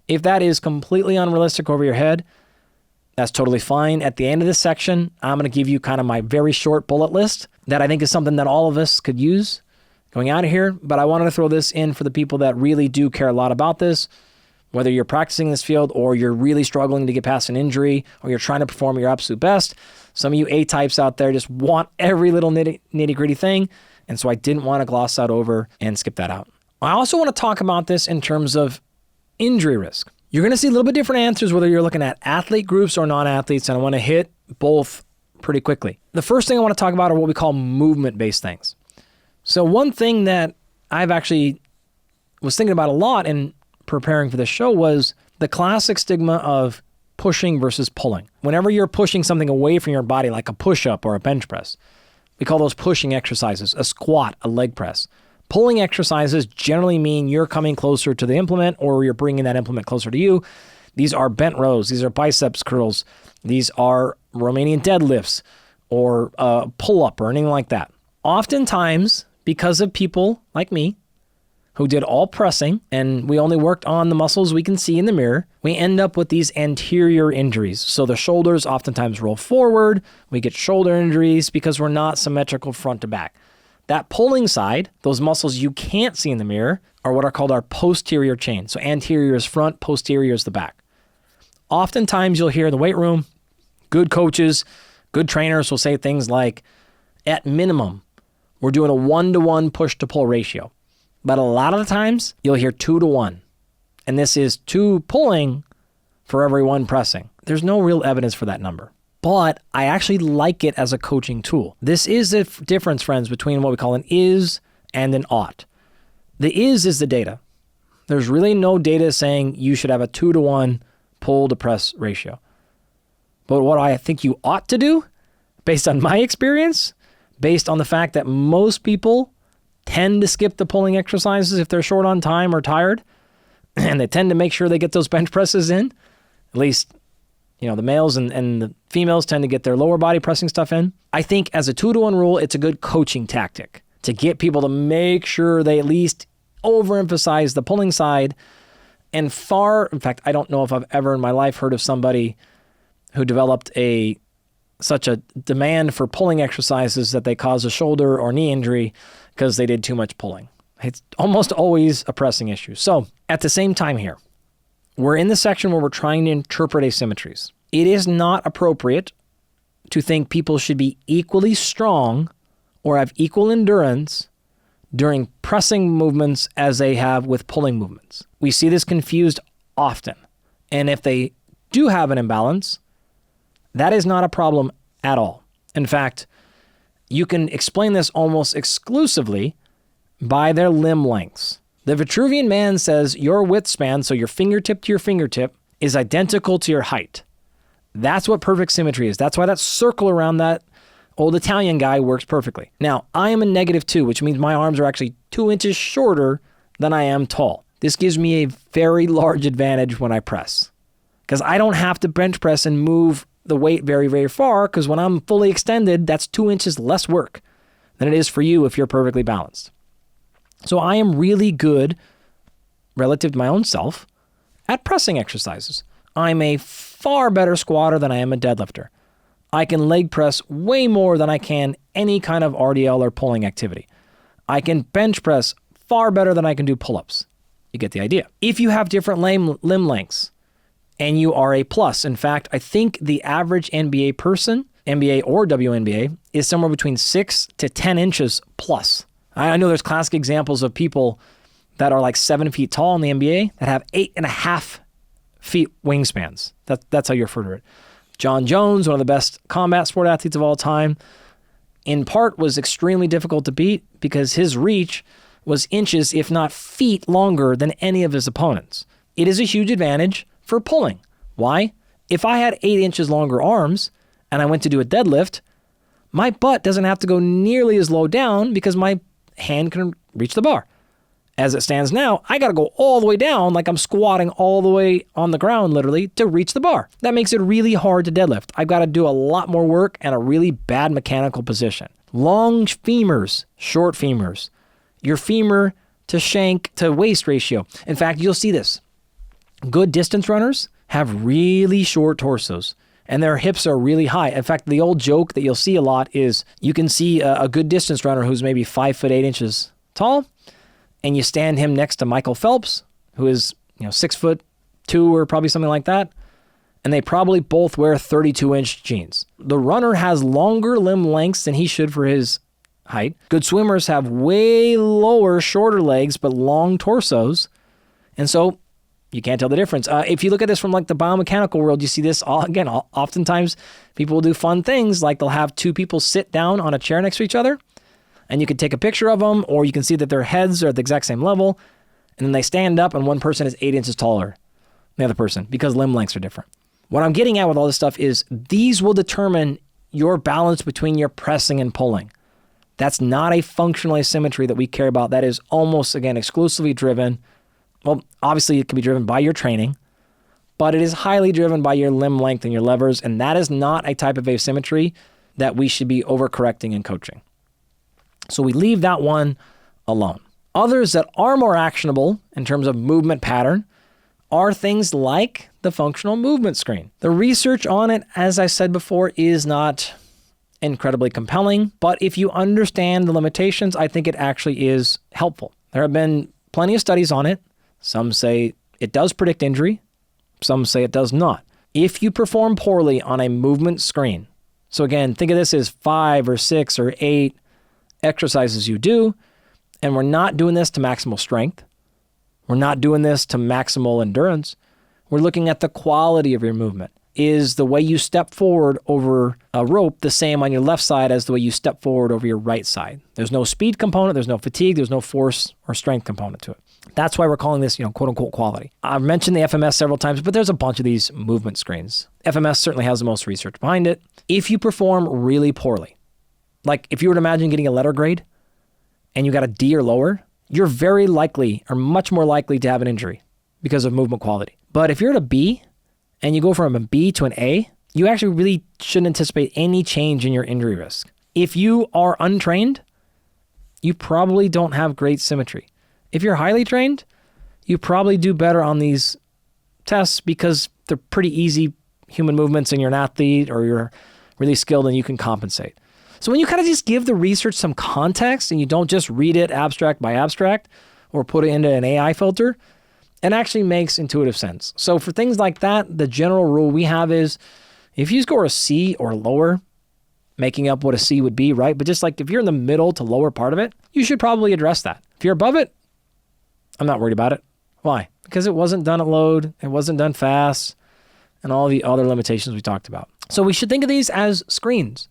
If that is completely unrealistic over your head, that's totally fine. At the end of this section, I'm going to give you kind of my very short bullet list that I think is something that all of us could use going out of here. But I wanted to throw this in for the people that really do care a lot about this, whether you're practicing this field or you're really struggling to get past an injury or you're trying to perform your absolute best. Some of you A-types out there just want every little nitty-gritty thing. And so I didn't want to gloss that over and skip that out. I also want to talk about this in terms of injury risk. You're going to see a little bit different answers whether you're looking at athlete groups or non-athletes, and I want to hit both pretty quickly. The first thing I want to talk about are what we call movement-based things. So one thing that I've actually was thinking about a lot in preparing for this show was the classic stigma of pushing versus pulling. Whenever you're pushing something away from your body, like a push-up or a bench press, we call those pushing exercises, a squat, a leg press. Pulling exercises generally mean you're coming closer to the implement or you're bringing that implement closer to you. These are bent rows. These are biceps curls. These are Romanian deadlifts or pull-up or anything like that. Oftentimes, because of people like me who did all pressing and we only worked on the muscles we can see in the mirror, we end up with these anterior injuries. So the shoulders oftentimes roll forward. We get shoulder injuries because we're not symmetrical front to back. That pulling side, those muscles you can't see in the mirror, are what are called our posterior chain. So anterior is front, posterior is the back. Oftentimes you'll hear in the weight room, good coaches, good trainers will say things like, at minimum, we're doing a 1-to-1 push-to-pull ratio. But a lot of the times, you'll hear 2-to-1. And this is 2 pulling for every 1 pressing. There's no real evidence for that number. But I actually like it as a coaching tool. This is the difference, friends, between what we call an is and an ought. The is the data. There's really no data saying you should have a 2-to-1 pull to press ratio. But what I think you ought to do, based on my experience, based on the fact that most people tend to skip the pulling exercises if they're short on time or tired, and they tend to make sure they get those bench presses in, at least the males and the females tend to get their lower body pressing stuff in. I think as a 2-to-1 rule, it's a good coaching tactic to get people to make sure they at least overemphasize the pulling side. In fact, I don't know if I've ever in my life heard of somebody who developed such a demand for pulling exercises that they cause a shoulder or knee injury because they did too much pulling. It's almost always a pressing issue. So at the same time here, we're in the section where we're trying to interpret asymmetries. It is not appropriate to think people should be equally strong or have equal endurance during pressing movements as they have with pulling movements. We see this confused often. And if they do have an imbalance, that is not a problem at all. In fact, you can explain this almost exclusively by their limb lengths. The Vitruvian Man says your width span, so your fingertip to your fingertip, is identical to your height. That's what perfect symmetry is. That's why that circle around that old Italian guy works perfectly. Now, I am a -2, which means my arms are actually 2 inches shorter than I am tall. This gives me a very large advantage when I press, because I don't have to bench press and move the weight very, very far, because when I'm fully extended, that's 2 inches less work than it is for you if you're perfectly balanced. So I am really good, relative to my own self, at pressing exercises. I'm a far better squatter than I am a deadlifter. I can leg press way more than I can any kind of RDL or pulling activity. I can bench press far better than I can do pull-ups. You get the idea. If you have different limb lengths and you are a plus, in fact, I think the average NBA person, NBA or WNBA, is somewhere between 6 to 10 inches plus. I know there's classic examples of people that are like 7 feet tall in the NBA that have 8.5 feet wingspans. That's how you refer to it. John Jones, one of the best combat sport athletes of all time, in part was extremely difficult to beat because his reach was inches, if not feet, longer than any of his opponents. It is a huge advantage for pulling. Why? If I had 8 inches longer arms and I went to do a deadlift, my butt doesn't have to go nearly as low down because my hand can reach the bar. As it stands now, I got to go all the way down like I'm squatting all the way on the ground, literally, to reach the bar. That makes it really hard to deadlift. I've got to do a lot more work and a really bad mechanical position. Long femurs, short femurs, your femur to shank to waist ratio. In fact, you'll see this. Good distance runners have really short torsos and their hips are really high. In fact, the old joke that you'll see a lot is you can see a good distance runner who's maybe 5'8" tall, and you stand him next to Michael Phelps, who is 6'2" or probably something like that, and they probably both wear 32-inch jeans. The runner has longer limb lengths than he should for his height. Good swimmers have way lower, shorter legs, but long torsos, and so you can't tell the difference. If you look at this from like the biomechanical world, you see this again. Oftentimes, people will do fun things like they'll have two people sit down on a chair next to each other, and you can take a picture of them, or you can see that their heads are at the exact same level, and then they stand up, and one person is 8 inches taller than the other person because limb lengths are different. What I'm getting at with all this stuff is these will determine your balance between your pressing and pulling. That's not a functional asymmetry that we care about. That is almost, again, exclusively driven. Well, obviously it can be driven by your training, but it is highly driven by your limb length and your levers, and that is not a type of asymmetry that we should be overcorrecting in coaching. So we leave that one alone. Others that are more actionable in terms of movement pattern are things like the functional movement screen. The research on it, as I said before, is not incredibly compelling, but if you understand the limitations, I think it actually is helpful. There have been plenty of studies on it. Some say it does predict injury. Some say it does not. If you perform poorly on a movement screen, so again, think of this as 5 or 6 or 8 exercises you do, and we're not doing this to maximal strength. We're not doing this to maximal endurance. We're looking at the quality of your movement. Is the way you step forward over a rope the same on your left side as the way you step forward over your right side? There's no speed component, there's no fatigue, there's no force or strength component to it. That's why we're calling this, quote unquote quality. I've mentioned the FMS several times, but there's a bunch of these movement screens. FMS certainly has the most research behind it. If you perform really poorly, like if you were to imagine getting a letter grade and you got a D or lower, you're very likely or much more likely to have an injury because of movement quality. But if you're at a B and you go from a B to an A, you actually really shouldn't anticipate any change in your injury risk. If you are untrained, you probably don't have great symmetry. If you're highly trained, you probably do better on these tests because they're pretty easy human movements and you're an athlete or you're really skilled and you can compensate. So when you kind of just give the research some context and you don't just read it abstract by abstract or put it into an AI filter, It actually makes intuitive sense. So for things like that, the general rule we have is if you score a C or lower, making up what a C would be, right? But just like if you're in the middle to lower part of it, you should probably address that. If you're above it, I'm not worried about it. Why? Because it wasn't done at load, it wasn't done fast, and all the other limitations we talked about. So we should think of these as screens.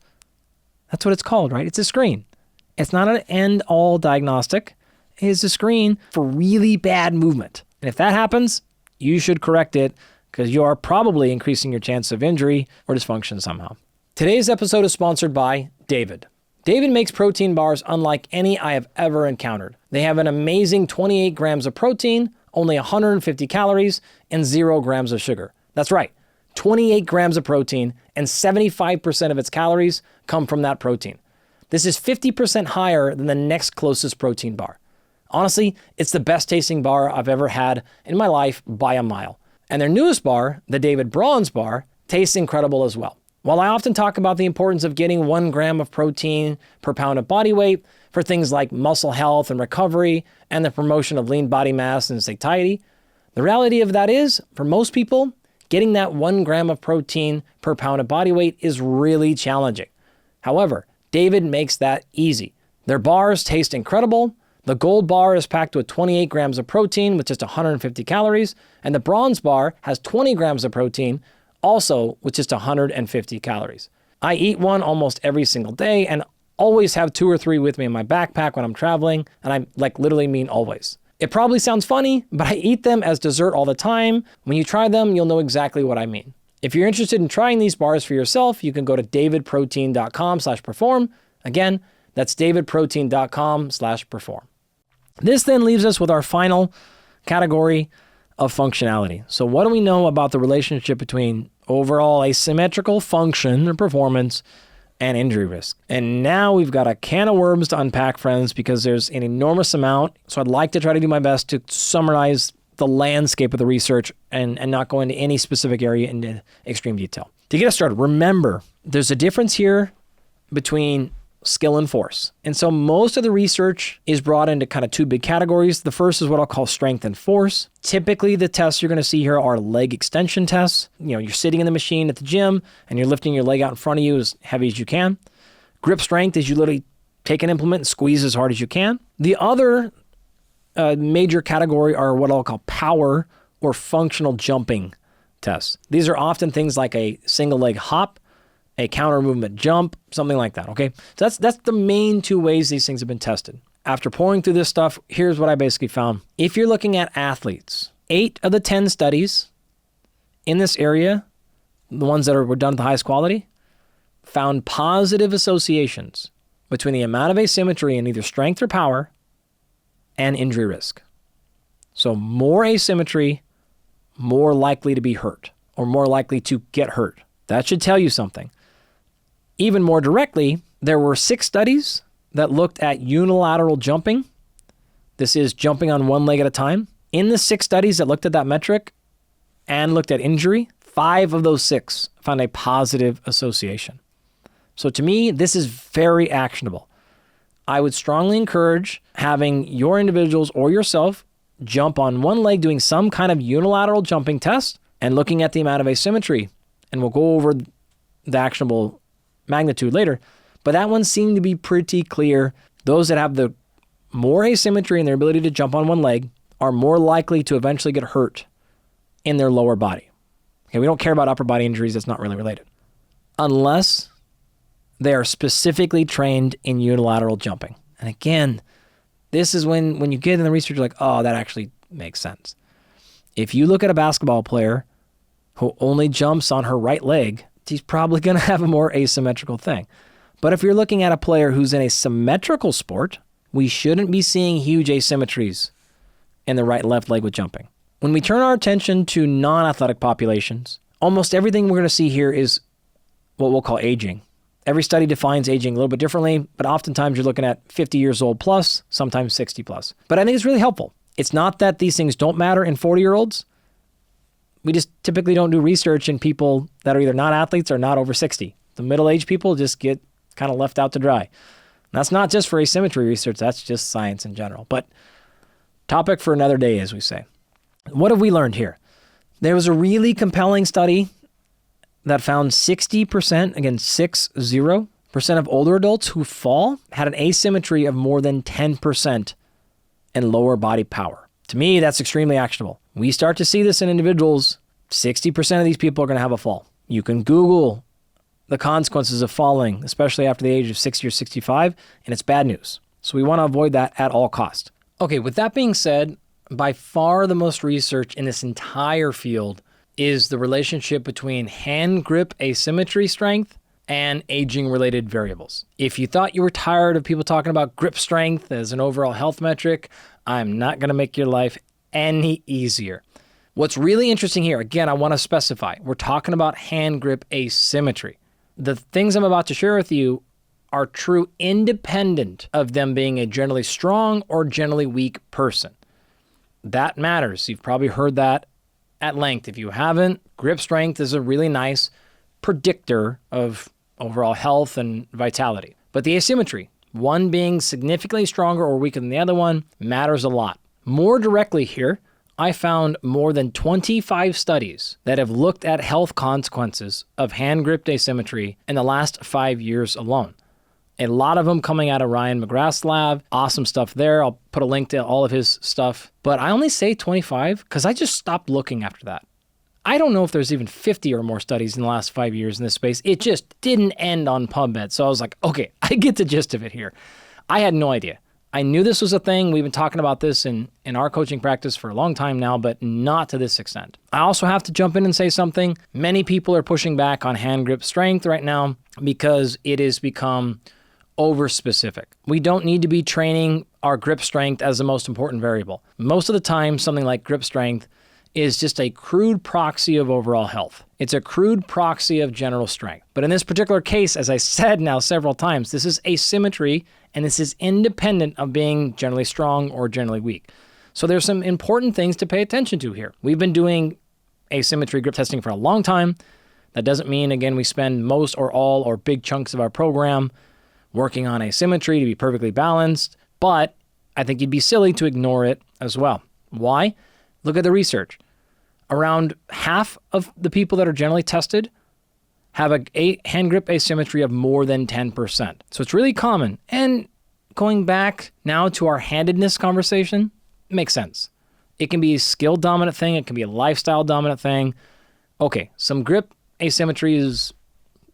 That's what it's called, right? It's a screen. It's not an end-all diagnostic. It's a screen for really bad movement. And if that happens, you should correct it because you are probably increasing your chance of injury or dysfunction somehow. Today's episode is sponsored by David. David makes protein bars unlike any I have ever encountered. They have an amazing 28 grams of protein, only 150 calories, and 0 grams of sugar. That's right, 28 grams of protein, and 75% of its calories come from that protein. This is 50% higher than the next closest protein bar. Honestly, it's the best tasting bar I've ever had in my life by a mile. And their newest bar, the David Bronze Bar, tastes incredible as well. While I often talk about the importance of getting 1 gram of protein per pound of body weight for things like muscle health and recovery and the promotion of lean body mass and satiety, the reality of that is, for most people, getting that 1 gram of protein per pound of body weight is really challenging. However, David makes that easy. Their bars taste incredible. The gold bar is packed with 28 grams of protein with just 150 calories, and the bronze bar has 20 grams of protein, also with just 150 calories. I eat one almost every single day and always have 2 or 3 with me in my backpack when I'm traveling, and I literally mean always. It probably sounds funny, but I eat them as dessert all the time. When you try them, you'll know exactly what I mean. If you're interested in trying these bars for yourself, you can go to davidprotein.com/perform. Again, that's davidprotein.com/perform. This then leaves us with our final category of functionality. So what do we know about the relationship between overall asymmetrical function or performance and injury risk? And now we've got a can of worms to unpack, friends, because there's an enormous amount. So I'd like to try to do my best to summarize the landscape of the research and not go into any specific area in extreme detail. To get us started, remember, there's a difference here between skill and force. And so most of the research is brought into kind of 2 big categories. The first is what I'll call strength and force. Typically, the tests you're going to see here are leg extension tests. You're sitting in the machine at the gym and you're lifting your leg out in front of you as heavy as you can. Grip strength is you literally take an implement and squeeze as hard as you can. The other major category are what I'll call power or functional jumping tests. These are often things like a single leg hop, a counter movement jump, something like that, okay? So that's the main 2 ways these things have been tested. After pouring through this stuff, here's what I basically found. If you're looking at athletes, 8 of the 10 studies in this area, the ones that were done at the highest quality, found positive associations between the amount of asymmetry in either strength or power and injury risk. So more asymmetry, more likely to be hurt or more likely to get hurt. That should tell you something. Even more directly, there were 6 studies that looked at unilateral jumping. This is jumping on one leg at a time. In the 6 studies that looked at that metric and looked at injury, 5 of those 6 found a positive association. So to me, this is very actionable. I would strongly encourage having your individuals or yourself jump on one leg doing some kind of unilateral jumping test and looking at the amount of asymmetry. And we'll go over the actionable magnitude later. But that one seemed to be pretty clear. Those that have the more asymmetry in their ability to jump on one leg are more likely to eventually get hurt in their lower body. Okay, we don't care about upper body injuries. That's not really related. Unless they are specifically trained in unilateral jumping. And again, this is when you get in the research, you're like, oh, that actually makes sense. If you look at a basketball player who only jumps on her right leg, he's probably going to have a more asymmetrical thing. But if you're looking at a player who's in a symmetrical sport, we shouldn't be seeing huge asymmetries in the right and left leg with jumping. When we turn our attention to non-athletic populations, almost everything we're going to see here is what we'll call aging. Every study defines aging a little bit differently, but oftentimes you're looking at 50 years old plus, sometimes 60 plus. But I think it's really helpful. It's not that these things don't matter in 40-year-olds. We just typically don't do research in people that are either not athletes or not over 60. The middle-aged people just get kind of left out to dry. And that's not just for asymmetry research, that's just science in general. But topic for another day, as we say. What have we learned here? There was a really compelling study that found 60%, again 60% of older adults who fall had an asymmetry of more than 10% in lower body power. To me, that's extremely actionable. We start to see this in individuals. 60% of these people are going to have a fall. You can Google the consequences of falling, especially after the age of 60 or 65, and it's bad news. So we want to avoid that at all costs. Okay, with that being said, by far the most research in this entire field is the relationship between hand grip asymmetry strength and aging-related variables. If you thought you were tired of people talking about grip strength as an overall health metric, I'm not going to make your life any easier. What's really interesting here, again, I want to specify, we're talking about hand grip asymmetry. The things I'm about to share with you are true independent of them being a generally strong or generally weak person. That matters. You've probably heard that at length. If you haven't, grip strength is a really nice predictor of overall health and vitality. But the asymmetry, one being significantly stronger or weaker than the other one, matters a lot. More directly here, I found more than 25 studies that have looked at health consequences of hand grip asymmetry in the last 5 years alone. A lot of them coming out of Ryan McGrath's lab. Awesome stuff there. I'll put a link to all of his stuff. But I only say 25 because I just stopped looking after that. I don't know if there's even 50 or more studies in the last 5 years in this space. It just didn't end on PubMed. So I was like, okay, I get the gist of it here. I had no idea. I knew this was a thing. We've been talking about this in our coaching practice for a long time now, but not to this extent. I also have to jump in and say something. Many people are pushing back on hand grip strength right now because it has become over-specific. We don't need to be training our grip strength as the most important variable. Most of the time, something like grip strength is just a crude proxy of overall health. It's a crude proxy of general strength. But in this particular case, as I said now several times, this is asymmetry, and this is independent of being generally strong or generally weak. So there's some important things to pay attention to here. We've been doing asymmetry grip testing for a long time. That doesn't mean, again, we spend most or all or big chunks of our program working on asymmetry to be perfectly balanced, but I think you'd be silly to ignore it as well. Why? Look at the research. Around half of the people that are generally tested have a hand grip asymmetry of more than 10%. So it's really common. And going back now to our handedness conversation, makes sense. It can be a skill dominant thing. It can be a lifestyle dominant thing. Okay, some grip asymmetry is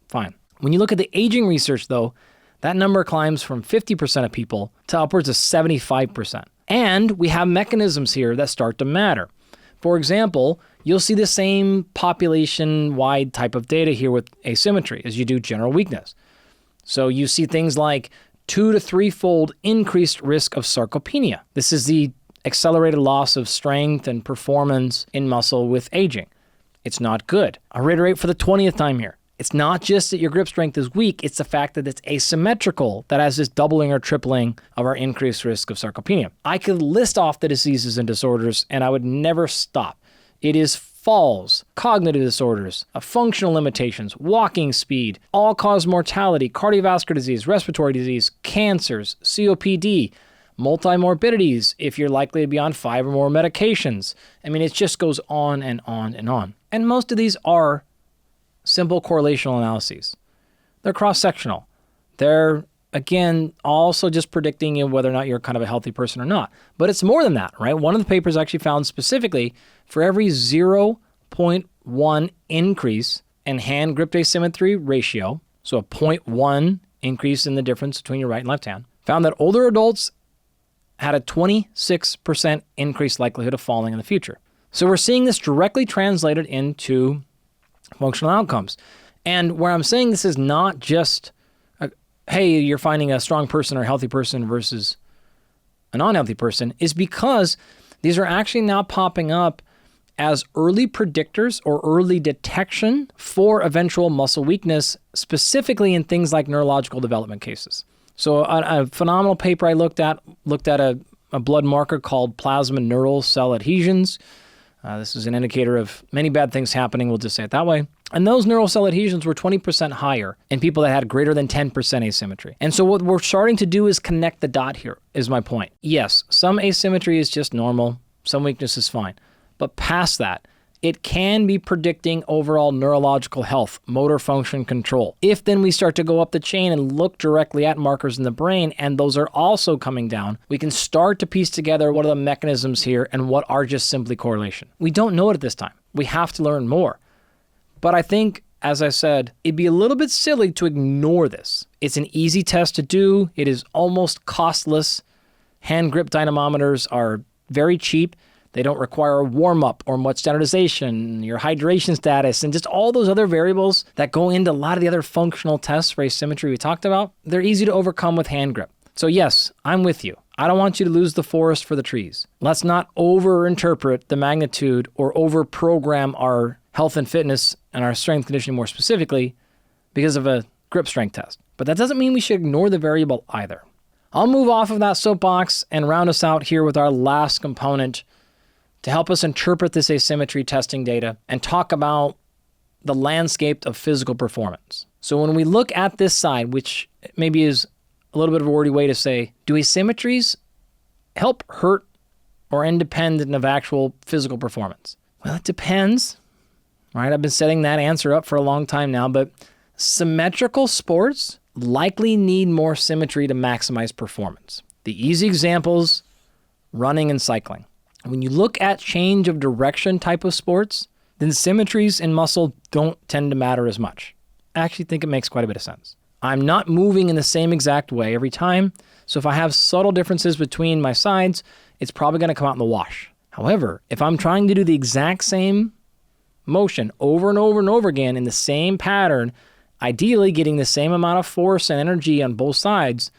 fine. When you look at the aging research though, that number climbs from 50% of people to upwards of 75%. And we have mechanisms here that start to matter. For example, you'll see the same population-wide type of data here with asymmetry as you do general weakness. So you see things like 2 to 3-fold increased risk of sarcopenia. This is the accelerated loss of strength and performance in muscle with aging. It's not good. I'll reiterate for the 20th time here. It's not just that your grip strength is weak, it's the fact that it's asymmetrical that has this doubling or tripling of our increased risk of sarcopenia. I could list off the diseases and disorders and I would never stop. It is falls, cognitive disorders, functional limitations, walking speed, all-cause mortality, cardiovascular disease, respiratory disease, cancers, COPD, multimorbidities if you're likely to be on 5 or more medications. I mean, it just goes on and on and on. And most of these are simple correlational analyses. They're cross-sectional. They're, again, also just predicting whether or not you're kind of a healthy person or not. But it's more than that, right? One of the papers actually found specifically for every 0.1 increase in hand grip asymmetry ratio, so a 0.1 increase in the difference between your right and left hand, found that older adults had a 26% increased likelihood of falling in the future. So we're seeing this directly translated into functional outcomes. And where I'm saying this is not just, hey, you're finding a strong person or a healthy person versus a non-healthy person, is because these are actually now popping up as early predictors or early detection for eventual muscle weakness, specifically in things like neurological development cases. So a phenomenal paper I looked at a blood marker called plasma neural cell adhesions. This is an indicator of many bad things happening, we'll just say it that way. And those neural cell adhesions were 20% higher in people that had greater than 10% asymmetry. And so what we're starting to do is connect the dot here, is my point. Yes, some asymmetry is just normal. Some weakness is fine. But past that, it can be predicting overall neurological health, motor function control. If then we start to go up the chain and look directly at markers in the brain, and those are also coming down, we can start to piece together what are the mechanisms here and what are just simply correlation. We don't know it at this time. We have to learn more. But I think, as I said, it'd be a little bit silly to ignore this. It's an easy test to do. It is almost costless. Hand grip dynamometers are very cheap. They don't require a warm-up or much standardization, your hydration status, and just all those other variables that go into a lot of the other functional tests for asymmetry we talked about. They're easy to overcome with hand grip. So yes, I'm with you. I don't want you to lose the forest for the trees. Let's not over-interpret the magnitude or over-program our health and fitness and our strength conditioning more specifically because of a grip strength test. But that doesn't mean we should ignore the variable either. I'll move off of that soapbox and round us out here with our last component to help us interpret this asymmetry testing data and talk about the landscape of physical performance. So when we look at this side, which maybe is a little bit of a wordy way to say, do asymmetries help, hurt, or independent of actual physical performance? Well, it depends, right? I've been setting that answer up for a long time now, but symmetrical sports likely need more symmetry to maximize performance. The easy examples, running and cycling. When you look at change of direction type of sports, then symmetries in muscle don't tend to matter as much. I actually think it makes quite a bit of sense. I'm not moving in the same exact way every time, so if I have subtle differences between my sides, it's probably going to come out in the wash. However, if I'm trying to do the exact same motion over and over and over again in the same pattern, ideally getting the same amount of force and energy on both sides,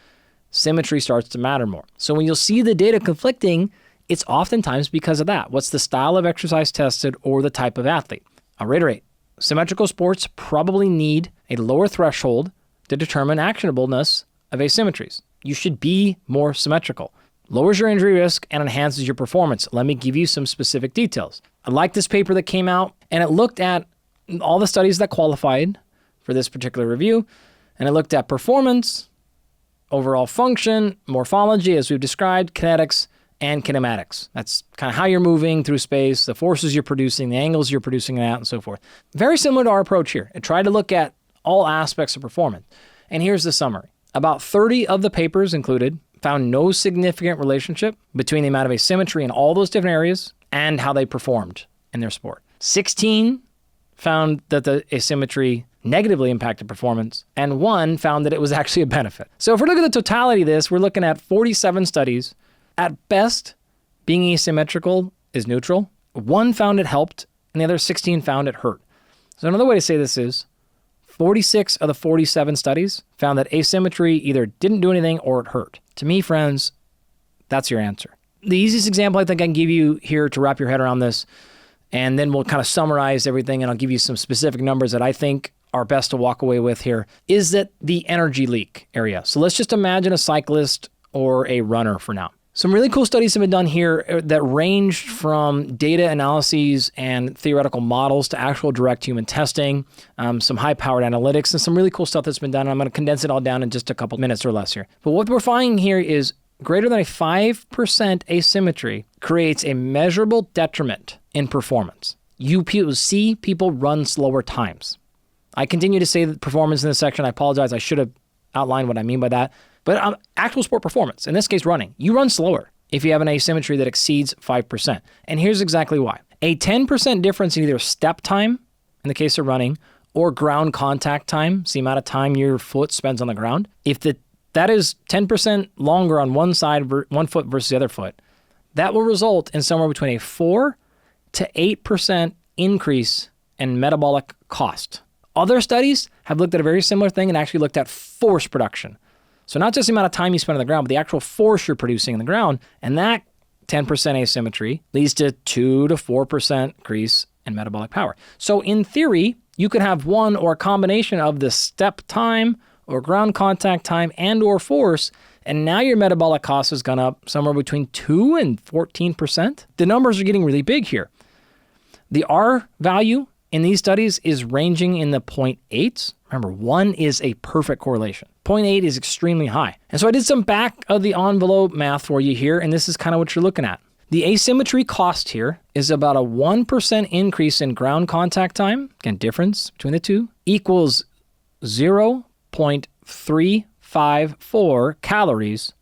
symmetry starts to matter more. So when you'll see the data conflicting, it's oftentimes because of that. What's the style of exercise tested or the type of athlete? I'll reiterate, symmetrical sports probably need a lower threshold to determine actionableness of asymmetries. You should be more symmetrical. Lowers your injury risk and enhances your performance. Let me give you some specific details. I like this paper that came out, and it looked at all the studies that qualified for this particular review, and it looked at performance, overall function, morphology, as we've described, kinetics, and kinematics. That's kind of how you're moving through space, the forces you're producing, the angles you're producing it at, and so forth. Very similar to our approach here. It tried to look at all aspects of performance. And here's the summary. About 30 of the papers included found no significant relationship between the amount of asymmetry in all those different areas and how they performed in their sport. 16 found that the asymmetry negatively impacted performance, and 1 found that it was actually a benefit. So if we're looking at the totality of this, we're looking at 47 studies. At best, being asymmetrical is neutral. 1 found it helped, and the other 16 found it hurt. So another way to say this is 46 of the 47 studies found that asymmetry either didn't do anything or it hurt. To me, friends, that's your answer. The easiest example I think I can give you here to wrap your head around this, and then we'll kind of summarize everything, and I'll give you some specific numbers that I think are best to walk away with here, is that the energy leak area. So let's just imagine a cyclist or a runner for now. Some really cool studies have been done here that ranged from data analyses and theoretical models to actual direct human testing, some high-powered analytics, and some really cool stuff that's been done. I'm going to condense it all down in just a couple minutes or less here. But what we're finding here is greater than a 5% asymmetry creates a measurable detriment in performance. You see people run slower times. I continue to say that performance in this section. I apologize. I should have outlined what I mean by that. But actual sport performance, in this case running, you run slower if you have an asymmetry that exceeds 5%. And here's exactly why. A 10% difference in either step time, in the case of running, or ground contact time, it's the amount of time your foot spends on the ground. If that is 10% longer on one side, one foot versus the other foot, that will result in somewhere between a 4 to 8% increase in metabolic cost. Other studies have looked at a very similar thing and actually looked at force production. So not just the amount of time you spend on the ground, but the actual force you're producing on the ground. And that 10% asymmetry leads to 2 to 4% increase in metabolic power. So in theory, you could have one or a combination of the step time or ground contact time and or force, and now your metabolic cost has gone up somewhere between 2 and 14%. The numbers are getting really big here. The R value in these studies is ranging in the 0.8s. Remember, 1 is a perfect correlation. 0.8 is extremely high. And so I did some back of the envelope math for you here, and this is kind of what you're looking at. The asymmetry cost here is about a 1% increase in ground contact time, again, difference between the two, equals 0.354 calories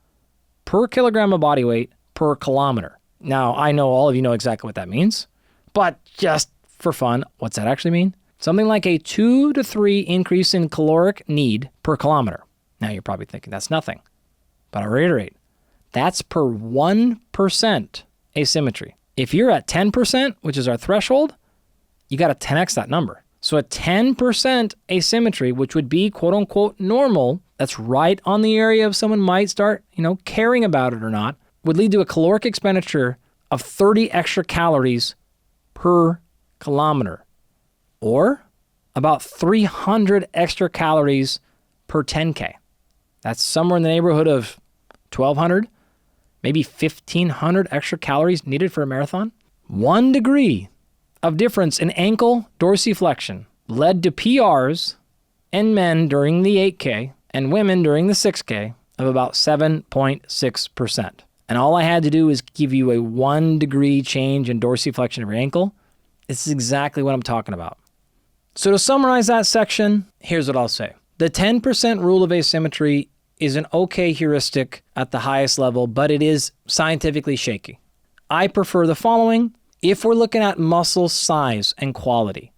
per kilogram of body weight per kilometer. Now, I know all of you know exactly what that means, but just for fun, what's that actually mean? Something like a 2 to 3 increase in caloric need per kilometer. Now, you're probably thinking that's nothing, but I'll reiterate, that's per 1% asymmetry. If you're at 10%, which is our threshold, you got to 10x that number. So a 10% asymmetry, which would be quote unquote normal, that's right on the area of someone might start, caring about it or not, would lead to a caloric expenditure of 30 extra calories per kilometer, or about 300 extra calories per 10K. That's somewhere in the neighborhood of 1,200, maybe 1,500 extra calories needed for a marathon. 1 degree of difference in ankle dorsiflexion led to PRs in men during the 8K and women during the 6K of about 7.6%. And all I had to do is give you a 1 degree change in dorsiflexion of your ankle. This is exactly what I'm talking about. So to summarize that section, here's what I'll say. The 10% rule of asymmetry is an okay heuristic at the highest level, but it is scientifically shaky. I prefer the following. If we're looking at muscle size and quality,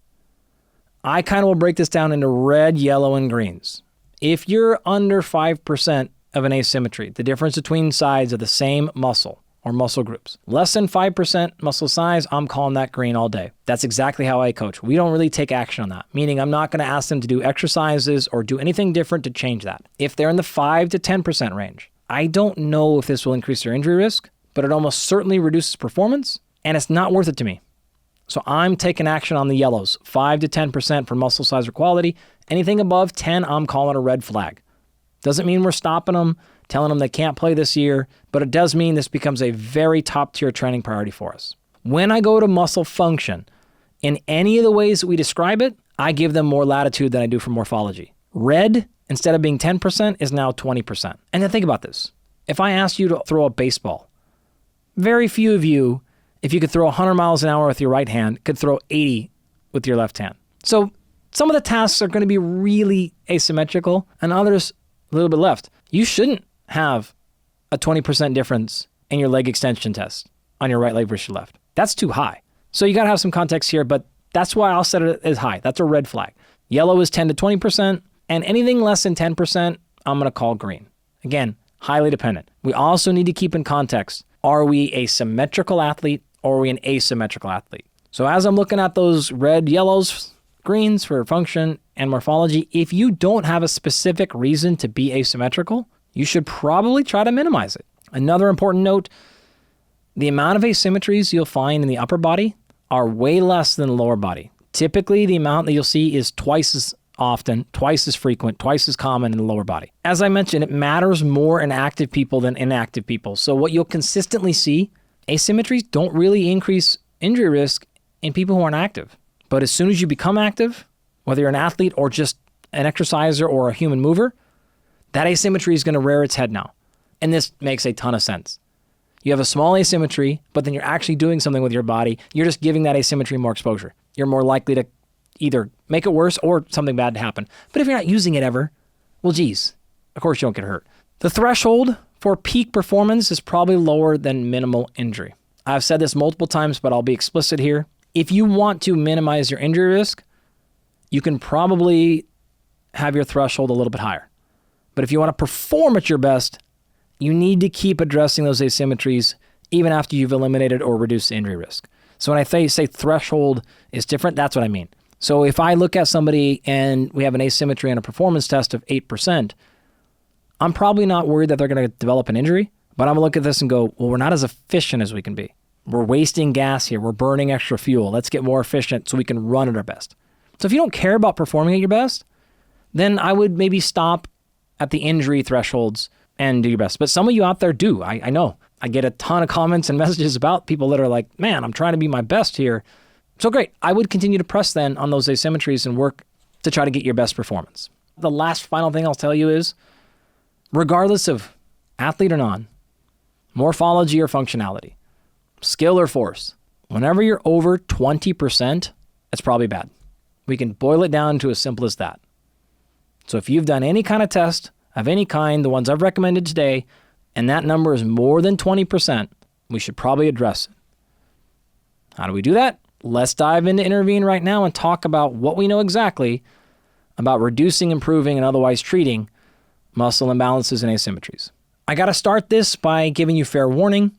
I kind of will break this down into red, yellow, and greens. If you're under 5% of an asymmetry, the difference between sides of the same muscle or muscle groups, less than 5% muscle size, I'm calling that green all day. That's exactly how I coach. We don't really take action on that, meaning I'm not going to ask them to do exercises or do anything different to change that. If they're in the 5 to 10% range, I don't know if this will increase their injury risk, but it almost certainly reduces performance, and it's not worth it to me. So I'm taking action on the yellows, 5 to 10% for muscle size or quality. Anything above 10, I'm calling a red flag. Doesn't mean we're stopping them, telling them they can't play this year, but it does mean this becomes a very top tier training priority for us. When I go to muscle function, in any of the ways that we describe it, I give them more latitude than I do for morphology. Red, instead of being 10%, is now 20%. And then think about this. If I asked you to throw a baseball, very few of you, if you could throw 100 miles an hour with your right hand, could throw 80 with your left hand. So some of the tasks are going to be really asymmetrical and others a little bit left. You shouldn't have a 20% difference in your leg extension test on your right leg versus your left. That's too high. So you got to have some context here, but that's why I'll set it as high. That's a red flag. Yellow is 10 to 20%, and anything less than 10%, I'm going to call green. Again, highly dependent. We also need to keep in context, are we a symmetrical athlete or are we an asymmetrical athlete? So as I'm looking at those red, yellows, greens for function and morphology, if you don't have a specific reason to be asymmetrical, you should probably try to minimize it. Another important note, the amount of asymmetries you'll find in the upper body are way less than the lower body. Typically, the amount that you'll see is twice as often, twice as frequent, twice as common in the lower body. As I mentioned, it matters more in active people than inactive people. So what you'll consistently see, asymmetries don't really increase injury risk in people who aren't active. But as soon as you become active, whether you're an athlete or just an exerciser or a human mover, that asymmetry is going to rear its head now. And this makes a ton of sense. You have a small asymmetry, but then you're actually doing something with your body. You're just giving that asymmetry more exposure. You're more likely to either make it worse or something bad to happen. But if you're not using it ever, well, geez, of course you don't get hurt. The threshold for peak performance is probably lower than minimal injury. I've said this multiple times, but I'll be explicit here. If you want to minimize your injury risk, you can probably have your threshold a little bit higher. But if you want to perform at your best, you need to keep addressing those asymmetries even after you've eliminated or reduced the injury risk. So when I say threshold is different, that's what I mean. So if I look at somebody and we have an asymmetry and a performance test of 8%, I'm probably not worried that they're going to develop an injury, but I'm going to look at this and go, well, we're not as efficient as we can be. We're wasting gas here. We're burning extra fuel. Let's get more efficient so we can run at our best. So if you don't care about performing at your best, then I would maybe stop at the injury thresholds and do your best. But some of you out there do. I know. I get a ton of comments and messages about people that are like, man, I'm trying to be my best here. So great. I would continue to press then on those asymmetries and work to try to get your best performance. The last final thing I'll tell you is, regardless of athlete or non, morphology or functionality, skill or force. Whenever you're over 20%, it's probably bad. We can boil it down to as simple as that. So if you've done any kind of test of any kind, the ones I've recommended today, and that number is more than 20%, we should probably address it. How do we do that? Let's dive into Intervene right now and talk about what we know exactly about reducing, improving, and otherwise treating muscle imbalances and asymmetries. I got to start this by giving you fair warning.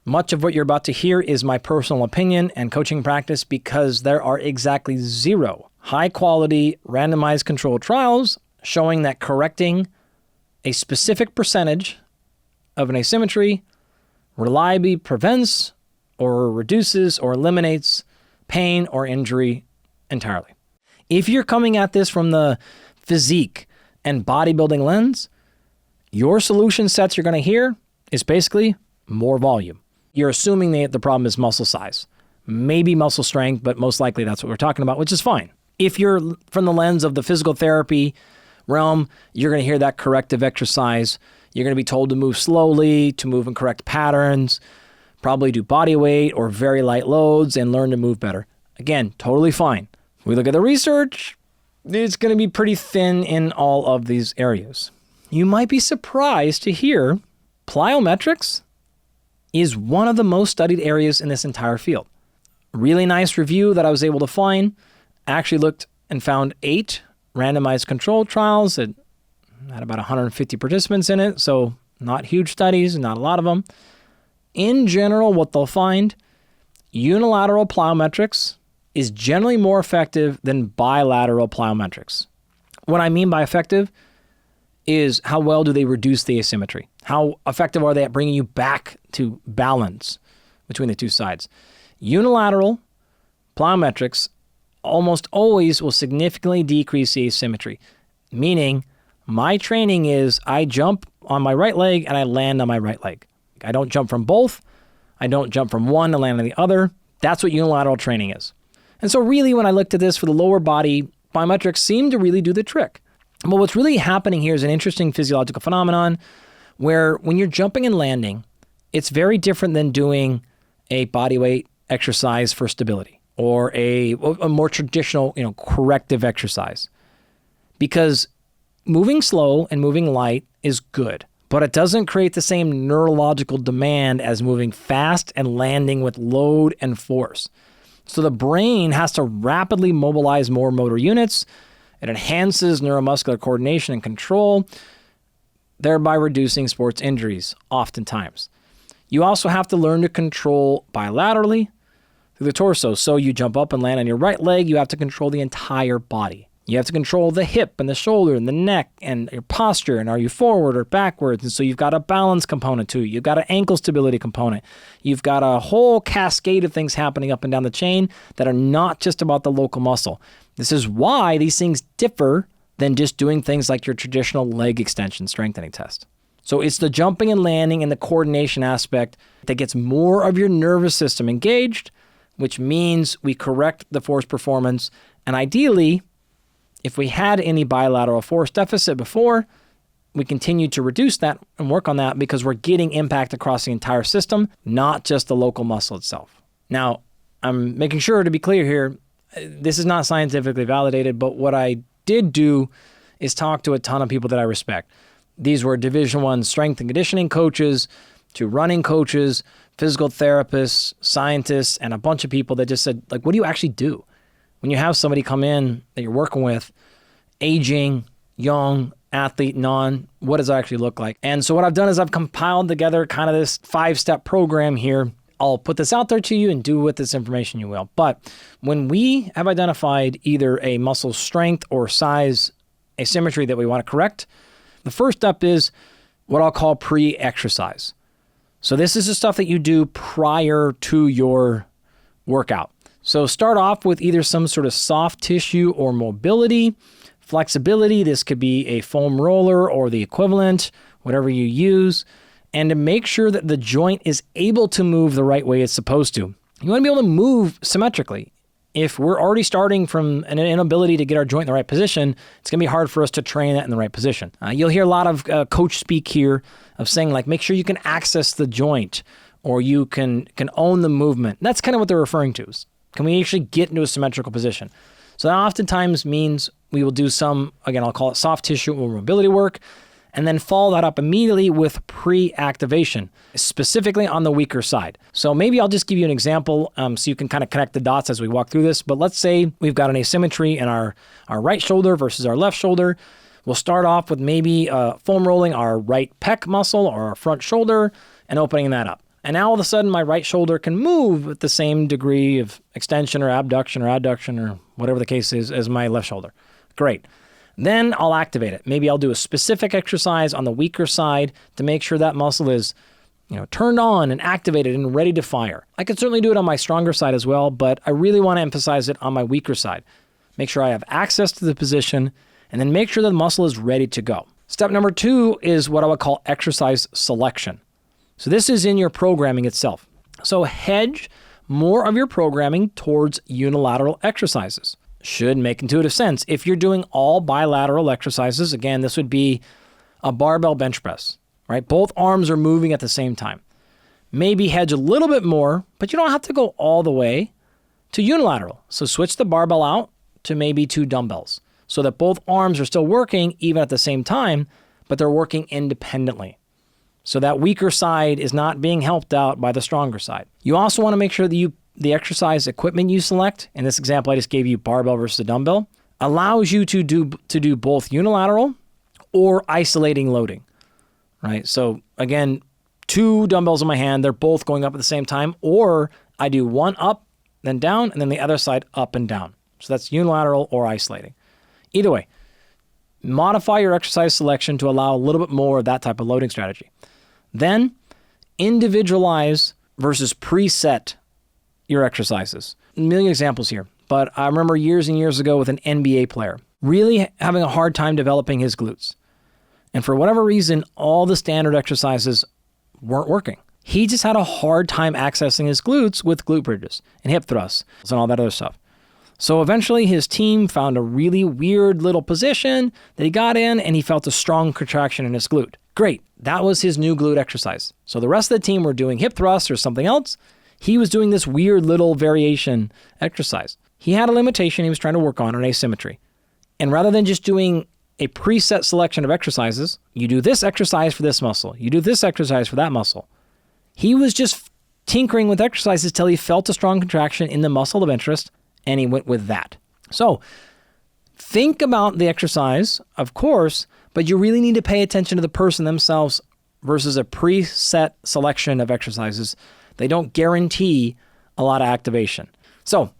Much of what you're about to hear is my personal opinion and coaching practice because there are exactly 0 high-quality randomized controlled trials showing that correcting a specific percentage of an asymmetry reliably prevents or reduces or eliminates pain or injury entirely. If you're coming at this from the physique and bodybuilding lens, your solution sets you're going to hear is basically more volume. You're assuming that the problem is muscle size, maybe muscle strength, but most likely that's what we're talking about, which is fine. If you're from the lens of the physical therapy realm, you're going to hear that corrective exercise. You're going to be told to move slowly, to move in correct patterns, probably do body weight or very light loads and learn to move better. Again, totally fine. If we look at the research, it's going to be pretty thin in all of these areas. You might be surprised to hear plyometrics is one of the most studied areas in this entire field. A really nice review that I was able to find actually looked and found 8 randomized controlled trials that had about 150 participants in it, so not huge studies, not a lot of them. In general, what they'll find, unilateral plyometrics is generally more effective than bilateral plyometrics. What I mean by effective is how well do they reduce the asymmetry? How effective are they at bringing you back to balance between the two sides? Unilateral plyometrics almost always will significantly decrease the asymmetry, meaning my training is I jump on my right leg and I land on my right leg. I don't jump from both. I don't jump from one to land on the other. That's what unilateral training is. And so really when I looked at this for the lower body, plyometrics seem to really do the trick. But what's really happening here is an interesting physiological phenomenon where when you're jumping and landing, it's very different than doing a body weight exercise for stability or a more traditional, corrective exercise. Because moving slow and moving light is good, but it doesn't create the same neurological demand as moving fast and landing with load and force. So the brain has to rapidly mobilize more motor units. It enhances neuromuscular coordination and control, thereby reducing sports injuries oftentimes. You also have to learn to control bilaterally through the torso. So you jump up and land on your right leg, you have to control the entire body. You have to control the hip and the shoulder and the neck and your posture, and are you forward or backwards? And so you've got a balance component too. You've got an ankle stability component. You've got a whole cascade of things happening up and down the chain that are not just about the local muscle. This is why these things differ than just doing things like your traditional leg extension strengthening test. So it's the jumping and landing and the coordination aspect that gets more of your nervous system engaged, which means we correct the force performance. And ideally, if we had any bilateral force deficit before, we continue to reduce that and work on that because we're getting impact across the entire system, not just the local muscle itself. Now, I'm making sure to be clear here, this is not scientifically validated, but what I did do is talk to a ton of people that I respect. These were Division I strength and conditioning coaches, to running coaches, physical therapists, scientists, and a bunch of people that just said, what do you actually do? When you have somebody come in that you're working with, aging, young, athlete, what does it actually look like? And so what I've done is I've compiled together kind of this 5-step program here. I'll put this out there to you and do with this information you will. But when we have identified either a muscle strength or size asymmetry that we want to correct, the first step is what I'll call pre-exercise. So this is the stuff that you do prior to your workout. So start off with either some sort of soft tissue or mobility, flexibility. This could be a foam roller or the equivalent, whatever you use, and to make sure that the joint is able to move the right way it's supposed to. You want to be able to move symmetrically. If we're already starting from an inability to get our joint in the right position, it's going to be hard for us to train that in the right position. You'll hear a lot of coach speak here of saying make sure you can access the joint, or you can own the movement. That's kind of what they're referring to. Can we actually get into a symmetrical position? So that oftentimes means we will do some, again, I'll call it soft tissue or mobility work, and then follow that up immediately with pre-activation, specifically on the weaker side. So maybe I'll just give you an example so you can kind of connect the dots as we walk through this. But let's say we've got an asymmetry in our right shoulder versus our left shoulder. We'll start off with maybe foam rolling our right pec muscle or our front shoulder and opening that up. And now all of a sudden my right shoulder can move with the same degree of extension or abduction or adduction or whatever the case is as my left shoulder. Great. Then I'll activate it. Maybe I'll do a specific exercise on the weaker side to make sure that muscle is, turned on and activated and ready to fire. I can certainly do it on my stronger side as well, but I really want to emphasize it on my weaker side. Make sure I have access to the position and then make sure that the muscle is ready to go. Step number 2 is what I would call exercise selection. So this is in your programming itself. So hedge more of your programming towards unilateral exercises. Should make intuitive sense. If you're doing all bilateral exercises, again, this would be a barbell bench press, right? Both arms are moving at the same time. Maybe hedge a little bit more, but you don't have to go all the way to unilateral. So switch the barbell out to maybe 2 dumbbells so that both arms are still working even at the same time, but they're working independently. So that weaker side is not being helped out by the stronger side. You also want to make sure that the exercise equipment you select, in this example I just gave you barbell versus a dumbbell, allows you to do both unilateral or isolating loading, right? So again, 2 dumbbells in my hand, they're both going up at the same time, or I do one up, then down, and then the other side up and down. So that's unilateral or isolating. Either way, modify your exercise selection to allow a little bit more of that type of loading strategy. Then individualize versus preset your exercises. A million examples here, but I remember years and years ago with an NBA player really having a hard time developing his glutes. And for whatever reason, all the standard exercises weren't working. He just had a hard time accessing his glutes with glute bridges and hip thrusts and all that other stuff. So eventually his team found a really weird little position that he got in and he felt a strong contraction in his glute. Great. That was his new glute exercise. So the rest of the team were doing hip thrusts or something else. He was doing this weird little variation exercise. He had a limitation he was trying to work on an asymmetry. And rather than just doing a preset selection of exercises, you do this exercise for this muscle, you do this exercise for that muscle. He was just tinkering with exercises till he felt a strong contraction in the muscle of interest, and he went with that. So think about the exercise, of course, but you really need to pay attention to the person themselves versus a preset selection of exercises. They don't guarantee a lot of activation. So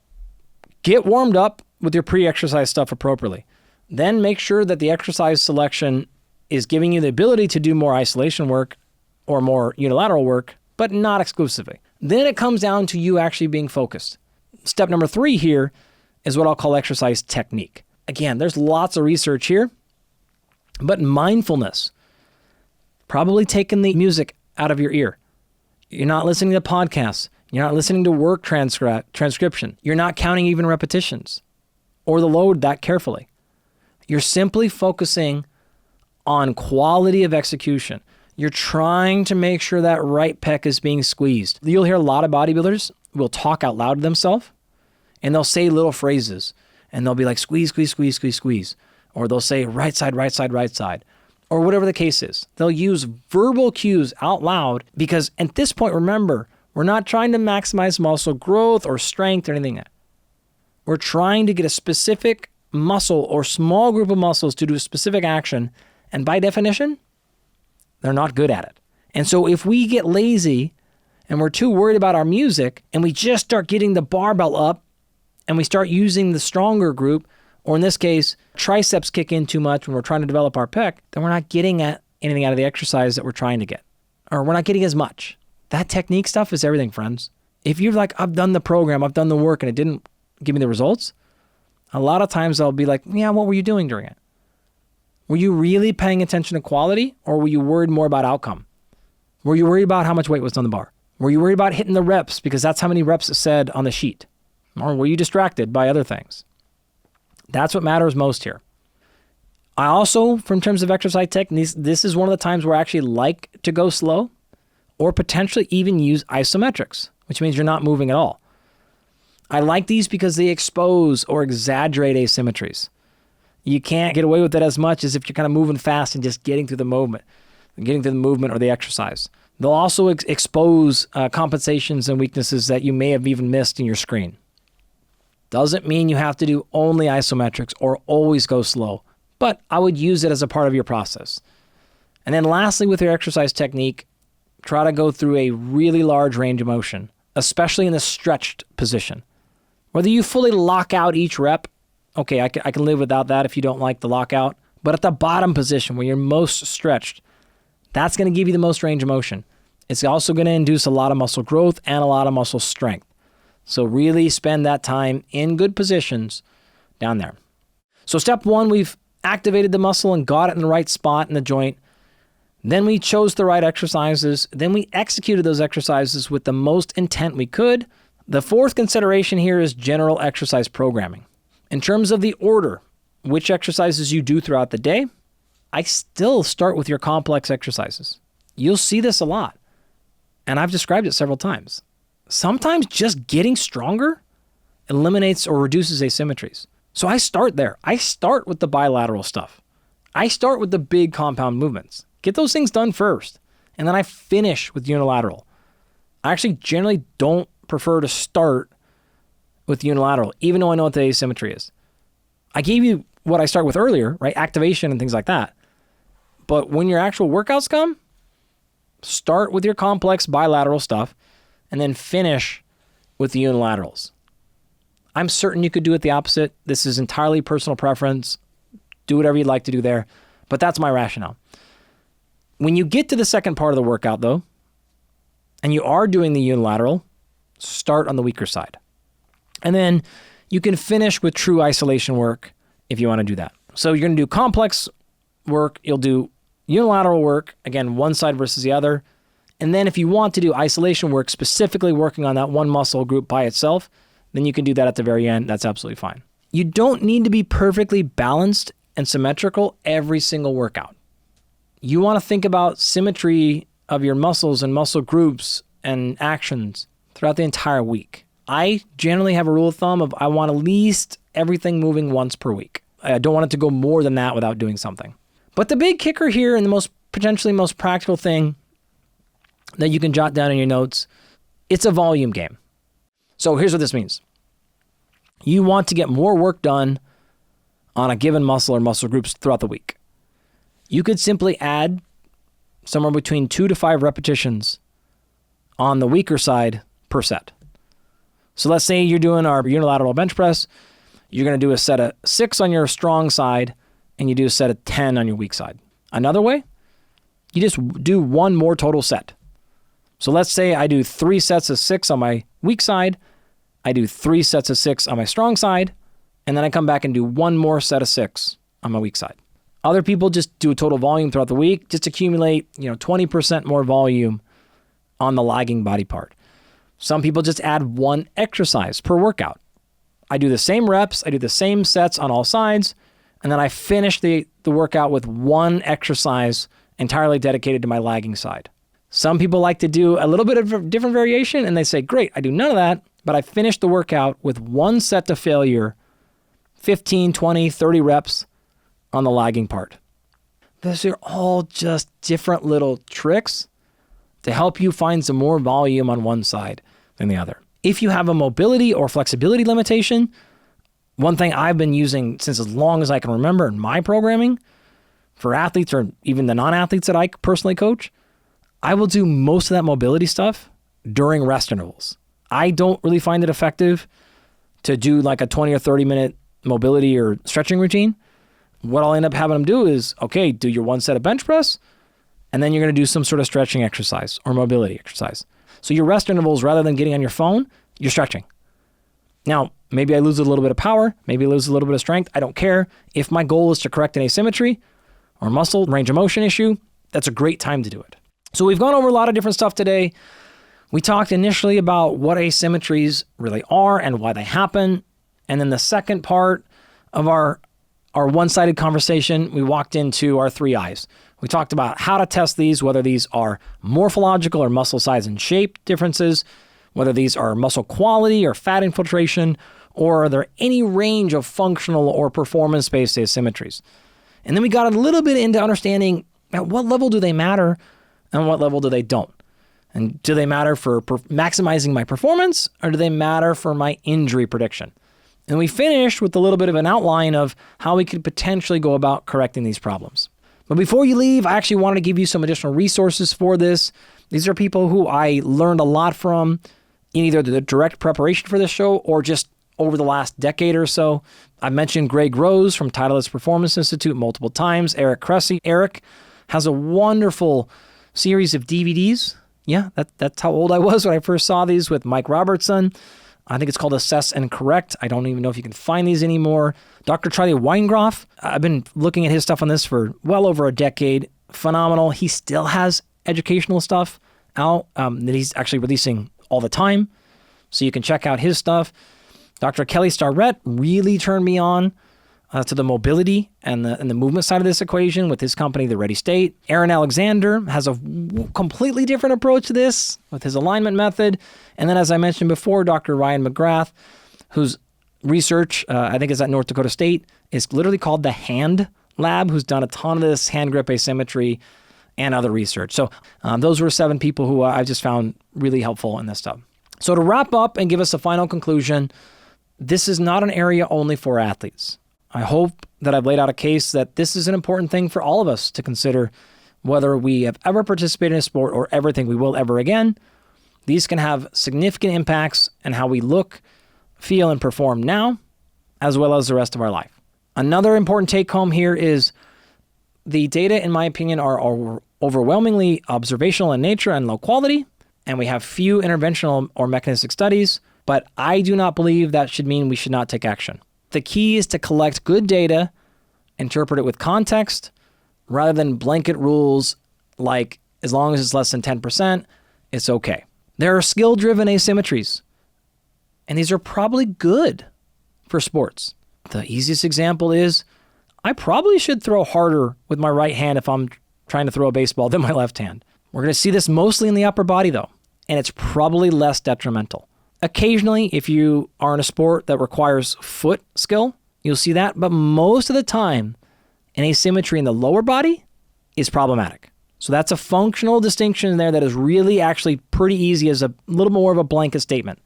get warmed up with your pre-exercise stuff appropriately. Then make sure that the exercise selection is giving you the ability to do more isolation work or more unilateral work, but not exclusively. Then it comes down to you actually being focused. Step number 3 here is what I'll call exercise technique. Again, there's lots of research here, but mindfulness, probably taking the music out of your ear. You're not listening to podcasts. You're not listening to work transcription. You're not counting even repetitions or the load that carefully. You're simply focusing on quality of execution. You're trying to make sure that right pec is being squeezed. You'll hear a lot of bodybuilders will talk out loud to themselves, and they'll say little phrases, and they'll be like, squeeze, squeeze, squeeze, squeeze, squeeze. Or they'll say right side, right side, right side. Or whatever the case is. They'll use verbal cues out loud because at this point, remember, we're not trying to maximize muscle growth or strength or anything like that. We're trying to get a specific muscle or small group of muscles to do a specific action, and by definition, they're not good at it. And so if we get lazy and we're too worried about our music and we just start getting the barbell up and we start using the stronger group, or in this case, triceps kick in too much when we're trying to develop our pec, then we're not getting at anything out of the exercise that we're trying to get, or we're not getting as much. That technique stuff is everything, friends. If you're like, I've done the program, I've done the work, and it didn't give me the results, a lot of times I'll be like, yeah, what were you doing during it? Were you really paying attention to quality, or were you worried more about outcome? Were you worried about how much weight was on the bar? Were you worried about hitting the reps because that's how many reps it said on the sheet? Or were you distracted by other things? That's what matters most here. I also, from terms of exercise techniques, this is one of the times where I actually like to go slow or potentially even use isometrics, which means you're not moving at all. I like these because they expose or exaggerate asymmetries. You can't get away with it as much as if you're kind of moving fast and just getting through the movement or the exercise. They'll also expose compensations and weaknesses that you may have even missed in your screen. Doesn't mean you have to do only isometrics or always go slow, but I would use it as a part of your process. And then lastly, with your exercise technique, try to go through a really large range of motion, especially in the stretched position. Whether you fully lock out each rep, okay, I can live without that if you don't like the lockout, but at the bottom position where you're most stretched, that's going to give you the most range of motion. It's also going to induce a lot of muscle growth and a lot of muscle strength. So really spend that time in good positions down there. So step one, we've activated the muscle and got it in the right spot in the joint. Then we chose the right exercises. Then we executed those exercises with the most intent we could. The fourth consideration here is general exercise programming. In terms of the order, which exercises you do throughout the day, I still start with your complex exercises. You'll see this a lot, and I've described it several times. Sometimes just getting stronger eliminates or reduces asymmetries. So I start there. I start with the bilateral stuff. I start with the big compound movements. Get those things done first, and then I finish with unilateral. I actually generally don't prefer to start with unilateral, even though I know what the asymmetry is. I gave you what I start with earlier, right? Activation and things like that. But when your actual workouts come, start with your complex bilateral stuff and then finish with the unilaterals. I'm certain you could do it the opposite. This is entirely personal preference. Do whatever you'd like to do there. But that's my rationale. When you get to the second part of the workout, though, and you are doing the unilateral, start on the weaker side. And then you can finish with true isolation work if you want to do that. So you're going to do complex work. You'll do unilateral work, again, one side versus the other. And then if you want to do isolation work, specifically working on that one muscle group by itself, then you can do that at the very end. That's absolutely fine. You don't need to be perfectly balanced and symmetrical every single workout. You want to think about symmetry of your muscles and muscle groups and actions throughout the entire week. I generally have a rule of thumb of I want at least everything moving once per week. I don't want it to go more than that without doing something. But the big kicker here and the potentially most practical thing that you can jot down in your notes, it's a volume game. So here's what this means. You want to get more work done on a given muscle or muscle groups throughout the week. You could simply add somewhere between 2 to 5 repetitions on the weaker side per set. So let's say you're doing our unilateral bench press. You're going to do a set of 6 on your strong side, and you do a set of 10 on your weak side. Another way, you just do one more total set. So let's say I do 3 sets of 6 on my weak side, I do 3 sets of 6 on my strong side, and then I come back and do one more set of 6 on my weak side. Other people just do a total volume throughout the week, just accumulate 20% more volume on the lagging body part. Some people just add one exercise per workout. I do the same reps, I do the same sets on all sides, and then I finish the workout with one exercise entirely dedicated to my lagging side. Some people like to do a little bit of a different variation, and they say, great, I do none of that, but I finish the workout with one set to failure, 15, 20, 30 reps on the lagging part. Those are all just different little tricks to help you find some more volume on one side than the other. If you have a mobility or flexibility limitation, one thing I've been using since as long as I can remember in my programming for athletes or even the non-athletes that I personally coach, I will do most of that mobility stuff during rest intervals. I don't really find it effective to do like a 20 or 30 minute mobility or stretching routine. What I'll end up having them do is, okay, do your one set of bench press, and then you're going to do some sort of stretching exercise or mobility exercise. So your rest intervals, rather than getting on your phone, you're stretching. Now, maybe I lose a little bit of power, maybe I lose a little bit of strength. I don't care. If my goal is to correct an asymmetry or muscle range of motion issue, that's a great time to do it. So we've gone over a lot of different stuff today. We talked initially about what asymmetries really are and why they happen. And then the second part of our one-sided conversation, we walked into our 3 I's. We talked about how to test these, whether these are morphological or muscle size and shape differences, whether these are muscle quality or fat infiltration, or are there any range of functional or performance-based asymmetries. And then we got a little bit into understanding at what level do they matter and what level do they don't. And do they matter for maximizing my performance, or do they matter for my injury prediction? And we finished with a little bit of an outline of how we could potentially go about correcting these problems. But before you leave, I actually wanted to give you some additional resources for this. These are people who I learned a lot from in either the direct preparation for this show or just over the last decade or so. I mentioned Greg Rose from Titleist Performance Institute multiple times, Eric Cressy. Eric has a wonderful series of DVDs. Yeah, that's how old I was when I first saw these with Mike Robertson. I think it's called Assess and Correct. I don't even know if you can find these anymore. Dr. Charlie Weingroff, I've been looking at his stuff on this for well over a decade. Phenomenal. He still has educational stuff out that he's actually releasing all the time. So you can check out his stuff. Dr. Kelly Starrett really turned me on to the mobility and the movement side of this equation with his company, The Ready State. Aaron Alexander has a completely different approach to this with his alignment method. And then, as I mentioned before, Dr. Ryan McGrath, whose research, I think is at North Dakota State, is literally called the Hand Lab, who's done a ton of this hand grip asymmetry and other research. So those were 7 people who I just found really helpful in this stuff. So to wrap up and give us a final conclusion, this is not an area only for athletes. I hope that I've laid out a case that this is an important thing for all of us to consider, whether we have ever participated in a sport or ever think we will ever again. These can have significant impacts on how we look, feel, and perform now, as well as the rest of our life. Another important take home here is the data, in my opinion, are overwhelmingly observational in nature and low quality, and we have few interventional or mechanistic studies, but I do not believe that should mean we should not take action. The key is to collect good data, interpret it with context, rather than blanket rules like as long as it's less than 10%, it's okay. There are skill-driven asymmetries, and these are probably good for sports. The easiest example is I probably should throw harder with my right hand if I'm trying to throw a baseball than my left hand. We're going to see this mostly in the upper body though, and it's probably less detrimental. Occasionally, if you are in a sport that requires foot skill, you'll see that, but most of the time, an asymmetry in the lower body is problematic. So that's a functional distinction there that is really actually pretty easy as a little more of a blanket statement.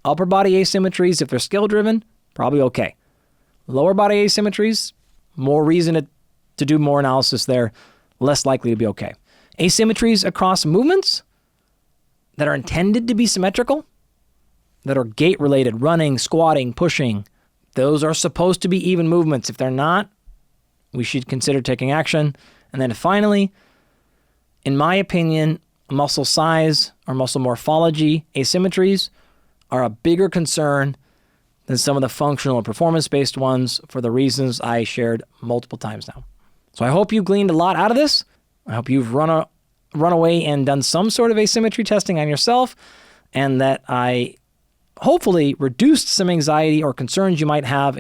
Upper body asymmetries, if they're skill-driven, probably okay. Lower body asymmetries, more reason to do more analysis there, less likely to be okay. Asymmetries across movements that are intended to be symmetrical, that are gait-related, running, squatting, pushing, those are supposed to be even movements. If they're not, we should consider taking action. And then finally, in my opinion, muscle size or muscle morphology asymmetries are a bigger concern than some of the functional and performance-based ones for the reasons I shared multiple times now. So I hope you gleaned a lot out of this. I hope you've run away and done some sort of asymmetry testing on yourself, and that I hopefully reduced some anxiety or concerns you might have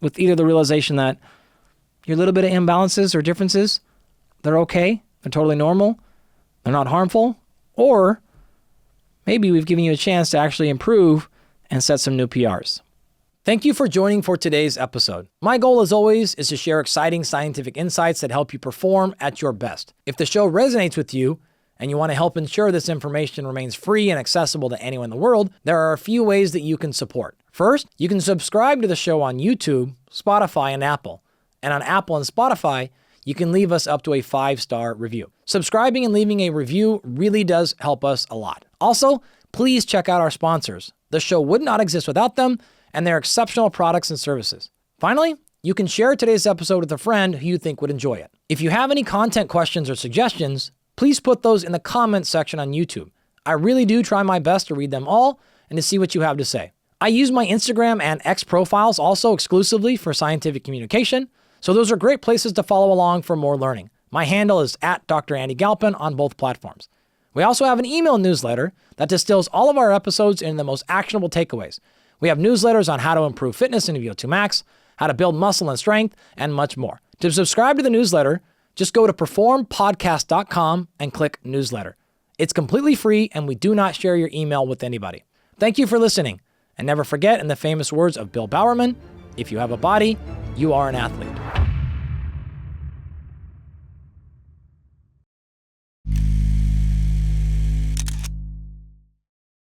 with either the realization that your little bit of imbalances or differences, they're okay, they're totally normal, they're not harmful, or maybe we've given you a chance to actually improve and set some new PRs. Thank you for joining for today's episode. My goal, as always, is to share exciting scientific insights that help you perform at your best. If the show resonates with you, and you want to help ensure this information remains free and accessible to anyone in the world, there are a few ways that you can support. First, you can subscribe to the show on YouTube, Spotify, and Apple. And on Apple and Spotify, you can leave us up to a 5-star review. Subscribing and leaving a review really does help us a lot. Also, please check out our sponsors. The show would not exist without them, and their exceptional products and services. Finally, you can share today's episode with a friend who you think would enjoy it. If you have any content questions or suggestions, please put those in the comments section on YouTube. I really do try my best to read them all and to see what you have to say. I use my Instagram and X profiles also exclusively for scientific communication, so those are great places to follow along for more learning. My handle is @DrAndyGalpin on both platforms. We also have an email newsletter that distills all of our episodes into the most actionable takeaways. We have newsletters on how to improve fitness in VO2 Max, how to build muscle and strength, and much more. To subscribe to the newsletter, Just go to performpodcast.com and click newsletter. It's completely free and we do not share your email with anybody. Thank you for listening. And never forget, in the famous words of Bill Bowerman, if you have a body, you are an athlete.